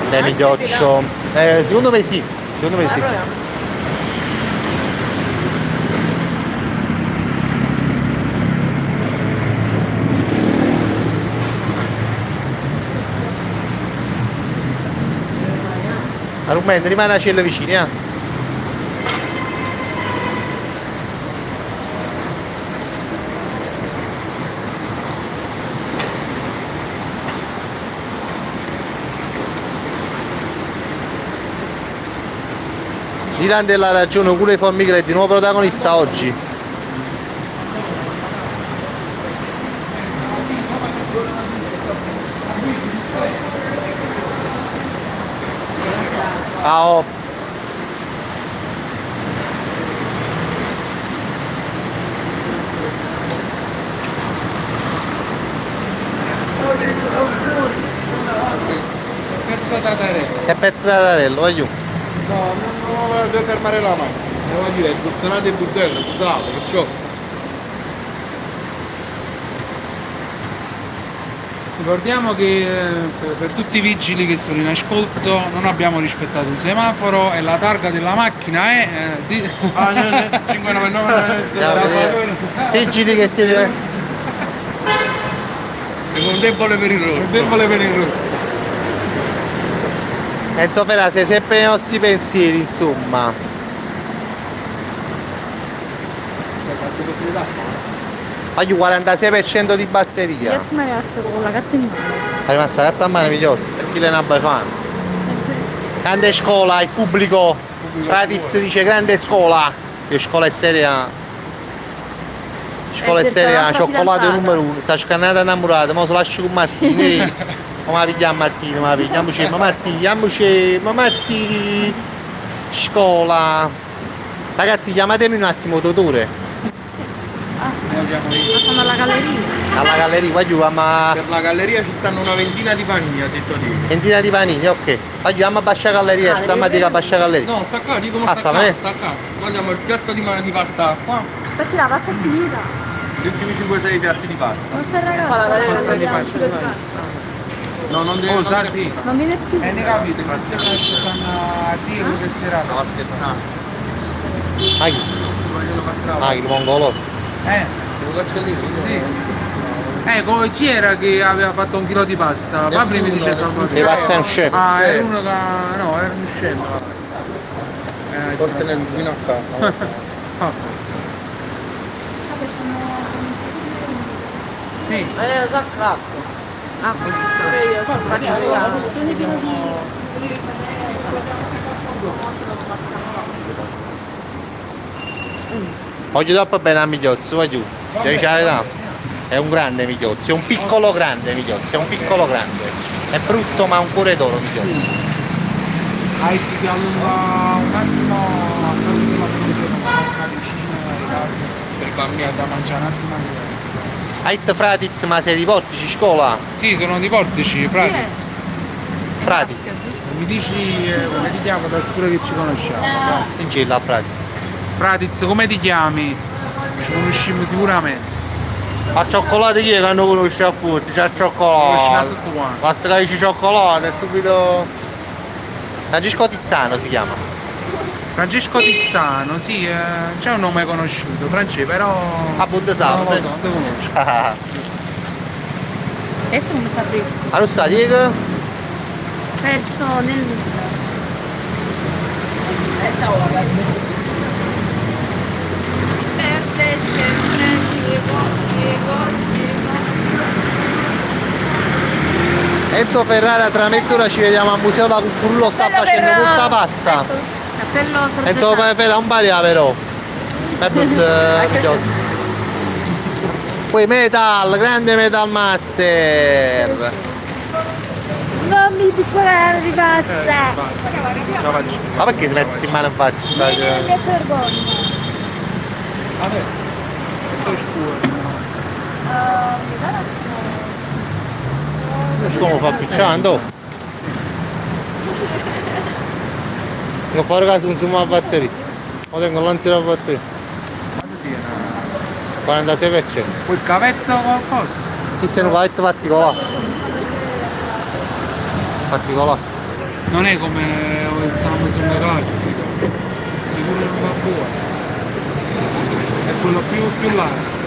Demi ghioccio. Secondo me sì. Secondo me sì. Argomento, rimane a cella vicini, eh? Dylan della ragione, pure Formica è di nuovo protagonista oggi. Ciao. Pezzo da tarello. Che pezzo da tarello, voglio. No, devo fermare la macchina. Devo dire, spuzzanate il budello, scusate, perciò. Ricordiamo che per tutti i vigili che sono in ascolto non abbiamo rispettato un semaforo e la targa della macchina è 599. Vigili che siete. È un debole per il rosso. Un debole per il rosso. Enzo Ferra, sei sempre nei nostri pensieri, insomma. Voglio 46% di batteria. Io mi è rimasto con la carta in mano. È rimasta la carta a mano, migliozza. Chi le nabba fanno? Grande scuola, il pubblico. Fratiz dice grande scuola. Io scuola è seria. Scuola è seria, cioccolato numero 1. Sta scannata innamorata, ma se lascio con Martini. Ma pigliamo Martino, ma pigliamoci, ma Martini. Scuola. Ragazzi, chiamatemi un attimo, Totore. Stanno alla galleria. Alla galleria, voglio ma. Per la galleria ci stanno una ventina di panini, ha detto Dio. Ventina di panini, ok. Voglio a Bascia Galleria, ci stiamo a dire a Bascia Galleria. No, sta qua, dico ma sta qua. Vogliamo il piatto di pasta qua. Perché la pasta è finita? Gli ultimi 5-6 piatti di pasta. Non sei ragazzo. No, non devo. Sì. Non viene più. Ne capite, forse stanno a dire che serata. No, scherzando. Il mongolo. Sì. Come chi era che aveva fatto un chilo di pasta? Fabri mi dice Sei pazzo, è un chef. Ah, era uno che. No, era un chef. Forse nel vino a casa. Sì. Sa cracco. Ah, Voglio troppo bene a Migliozzo, voglio. Cioè, dice la verità. È un grande Migliozzo, è un piccolo grande Migliozzo, è un piccolo grande. È brutto ma ha un cuore d'oro Migliozzo. Ti si allunga un attimo a causa della produzione, vicino per bambini da mangiare un attimo. Hai Fratiz, ma sei di Portici scuola? Sì, sono di Portici, Fratiz. Fratiz. Mi dici come ti chiamo, da sicuro che ci conosciamo. In giro a Fratiz. Fratiz, come ti chiami? Ci conosciamo sicuramente. A cioccolato chi è che non conosce appunto? C'è il Conosciamo cioccolato. tutto quanto. Basta che dici cioccolato e subito. Francesco Tizzano si chiama. Francesco Tizzano, sì, c'è un nome conosciuto, Francesco, però. Appunto sa, non lo so, non lo conosco. Adesso come sta fresco? Allora sta, Diego? Perso nel... Perde sempre, Diego. Enzo Ferrara, tra mezz'ora ci vediamo al museo La Cucurullo, sta facendo tutta pasta. Cappello Enzo Ferrara un baria però. È brutto. Poi Metal, grande Metal Master. Non mi piccolare di faccia. Ma perché si mette in mano in faccia? Che vergogna. Vabbè, è scuro. Come fa picciando? Non fare caso non si muove la batteria. Lo tengo l'ansia della batteria. 46%. Quel cavetto qualcosa? Questo è un cavetto particolare. Particolare. Non è come il Samsung classico. Sicuro non va buono. È quello più largo.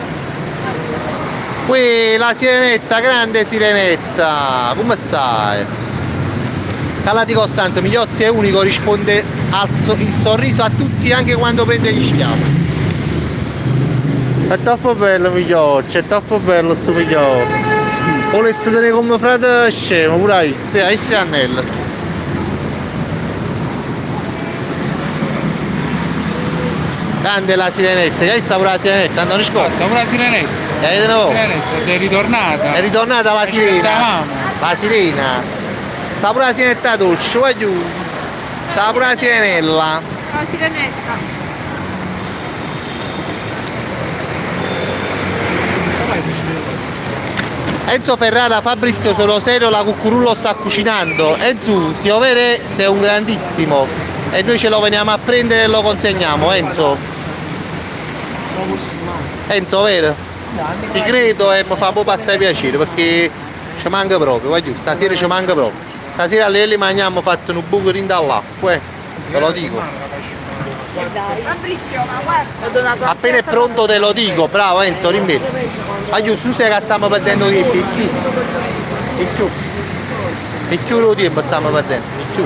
Qui la sirenetta, grande sirenetta, come stai? Calla di Costanzo, Migliozzi è unico, risponde il sorriso a tutti anche quando prende gli schiavi. È troppo bello Migliozzi, è troppo bello sto Migliozzi. Volessi tenere come frate scemo, pure hai visto Annella. Grande la sirenetta, hai visto pure la sirenetta, andano scorso? Passa pure la sirenetta. Sei ritornata. È ritornata la sirena. La sirena. Sta pure la sirenetta dolce, vai giù. Sta pure la sirenella. La sirenetta. Enzo Ferrara, Fabrizio sono serio, la Cucurullo sta cucinando. Enzo, si overe sei un grandissimo. E noi ce lo veniamo a prendere e lo consegniamo, Enzo. Enzo, vero? Ti credo e mi fa un po' passare piacere perché ci manca proprio, vai giù, stasera ci manca proprio. Stasera alle li mangiamo fatto un buco in dall'acqua, te lo dico. Appena è pronto te lo dico, bravo Enzo, rimetti. Vai giù, su sei che stiamo perdendo tempo, e più lo tempo stiamo perdendo, e più.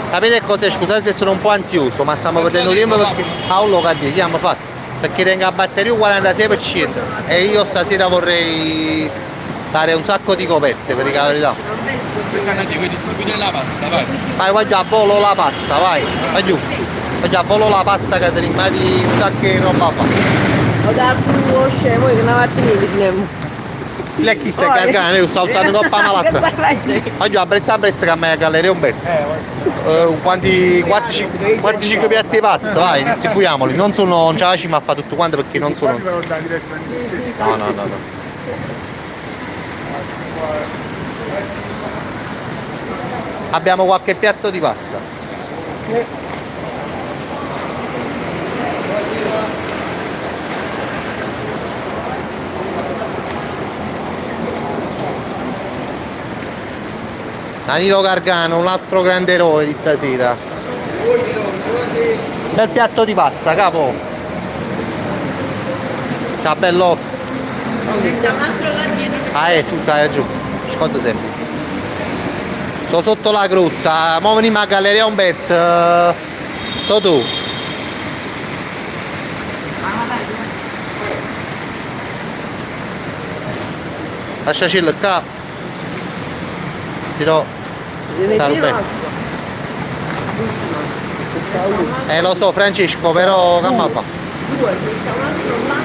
Sapete cos'è? Scusate se sono un po' ansioso, ma stiamo perdendo tempo perché Paolo che abbiamo fatto. Perché tengo la batteria un 46% e io stasera vorrei dare un sacco di coperte, per dire la verità. Vai giù a volo la pasta, vai giù a volo la pasta che ti rimane un sacco di roba fa. Ho dato un scemo che una mattina li finiamo. Lei chi si è caricato, io sto saltando coppa malassa. Vai giù a brezza che a me la galleria un bel. Quanti 4-5 piatti di pasta, vai, distribuiamoli. Non ce la facciamo a fare tutto quanto perché non sono. No. Abbiamo qualche piatto di pasta. Danilo Gargano, un altro grande eroe di stasera. Bel piatto di pasta, capo. Ciao bello. C'è un altro là dietro che Giù, giù. Sconto sempre. Sono sotto la grotta. Mo veniamo a Galleria Umberto. Totò. Lasciaci il capo. Si no. Sarà bene. Lo so Francesco, però che mi fa? due, ce ne sta un altro là.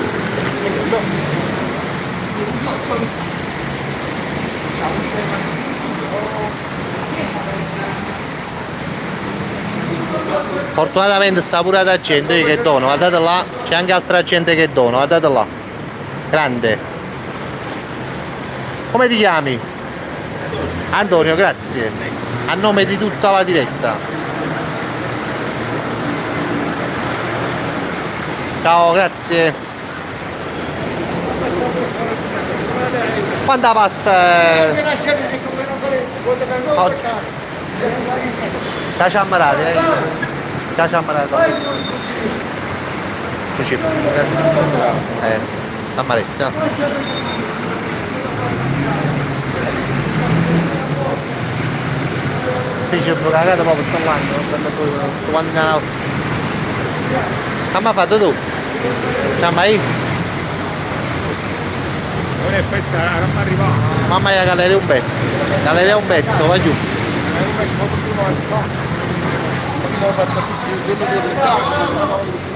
Fortunatamente sta pure la gente che dono, guardate là, c'è anche altra gente che dono, guardate là. Grande. Come ti chiami? Antonio, grazie. A nome di tutta la diretta. Ciao, grazie. Quanta pasta? Ciaciammarate, Ciaciammarate. Chips, amaretta. Sì, c'è cagato proprio sto quando che mi ha fatto tu? Ciao mai? Non è fetta, non mi arriva. Mamma mia, galleria un betto, va giù.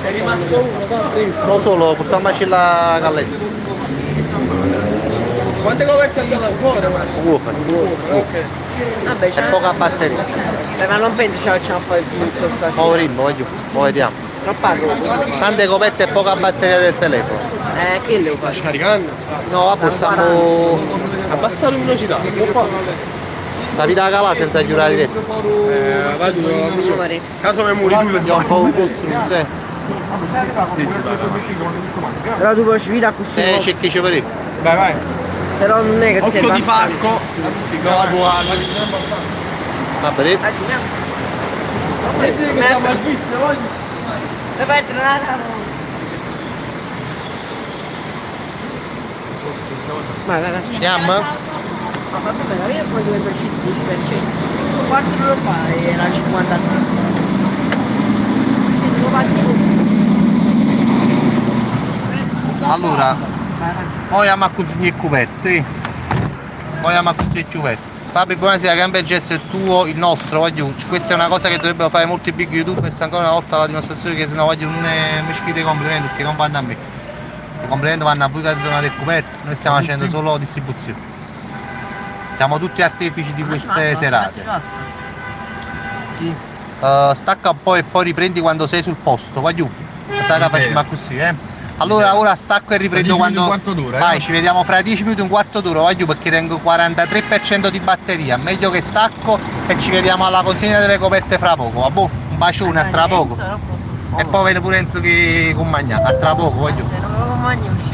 È rimasto uno, Non solo, portiamoci la galletta. quante coperte abbiamo ancora? Ufa. Vabbè, C'è poca batteria. Ma non penso ce la facciamo a fare tutto stasera. Poverino, va giù, lo vediamo. Troppa roba. Tante coperte e poca batteria del telefono. Che devo fare? Caricando? No, va possiamo. Abbassa la luminosità, può fare? Sta vita calà senza giurare diretto. Vai tu, Numeri. caso mi muori tu, Io un po' un costruzione. Però tu puoi uscire a questo Se c'è chi ci per lì. vai, vai. Però non è che si è Occhio di passato. falco. Ti capo alla. Va bene. Vedi che siamo a Svizzera, voglio. Per perdere la Vai. Siamo? Ma va bene, la vita poi dovrebbe uscire il 10%. Quanto lo fai? Era 53. Se lo fai Allora, ora andiamo a consegnare i cubetti. Ora andiamo a consegnare i cubetti. Fabri, buonasera, cambia il gesto, il tuo, il nostro, voglio. Questa è una cosa che dovrebbero fare molti big youtuber, questa è ancora una volta la dimostrazione che se no voglio non mi scrivete i complimenti perché non vanno a me. I complimenti vanno a voi che donate il coperto, noi stiamo facendo solo distribuzione. Siamo tutti artefici di queste serate. Stacca un po' e poi riprendi quando sei sul posto, va giù. Questa che facciamo così, Allora ora stacco e riprendo quando. Un quarto d'ora. Vai, ci vediamo fra 10 minuti, un quarto d'ora, va giù perché tengo 43% di batteria. Meglio che stacco e ci vediamo alla consegna delle coperte fra poco. Va boh, un bacione, a tra poco. E poi viene pure Enzo che con Magna, a tra poco, va giù. Se non lo mangi uscire.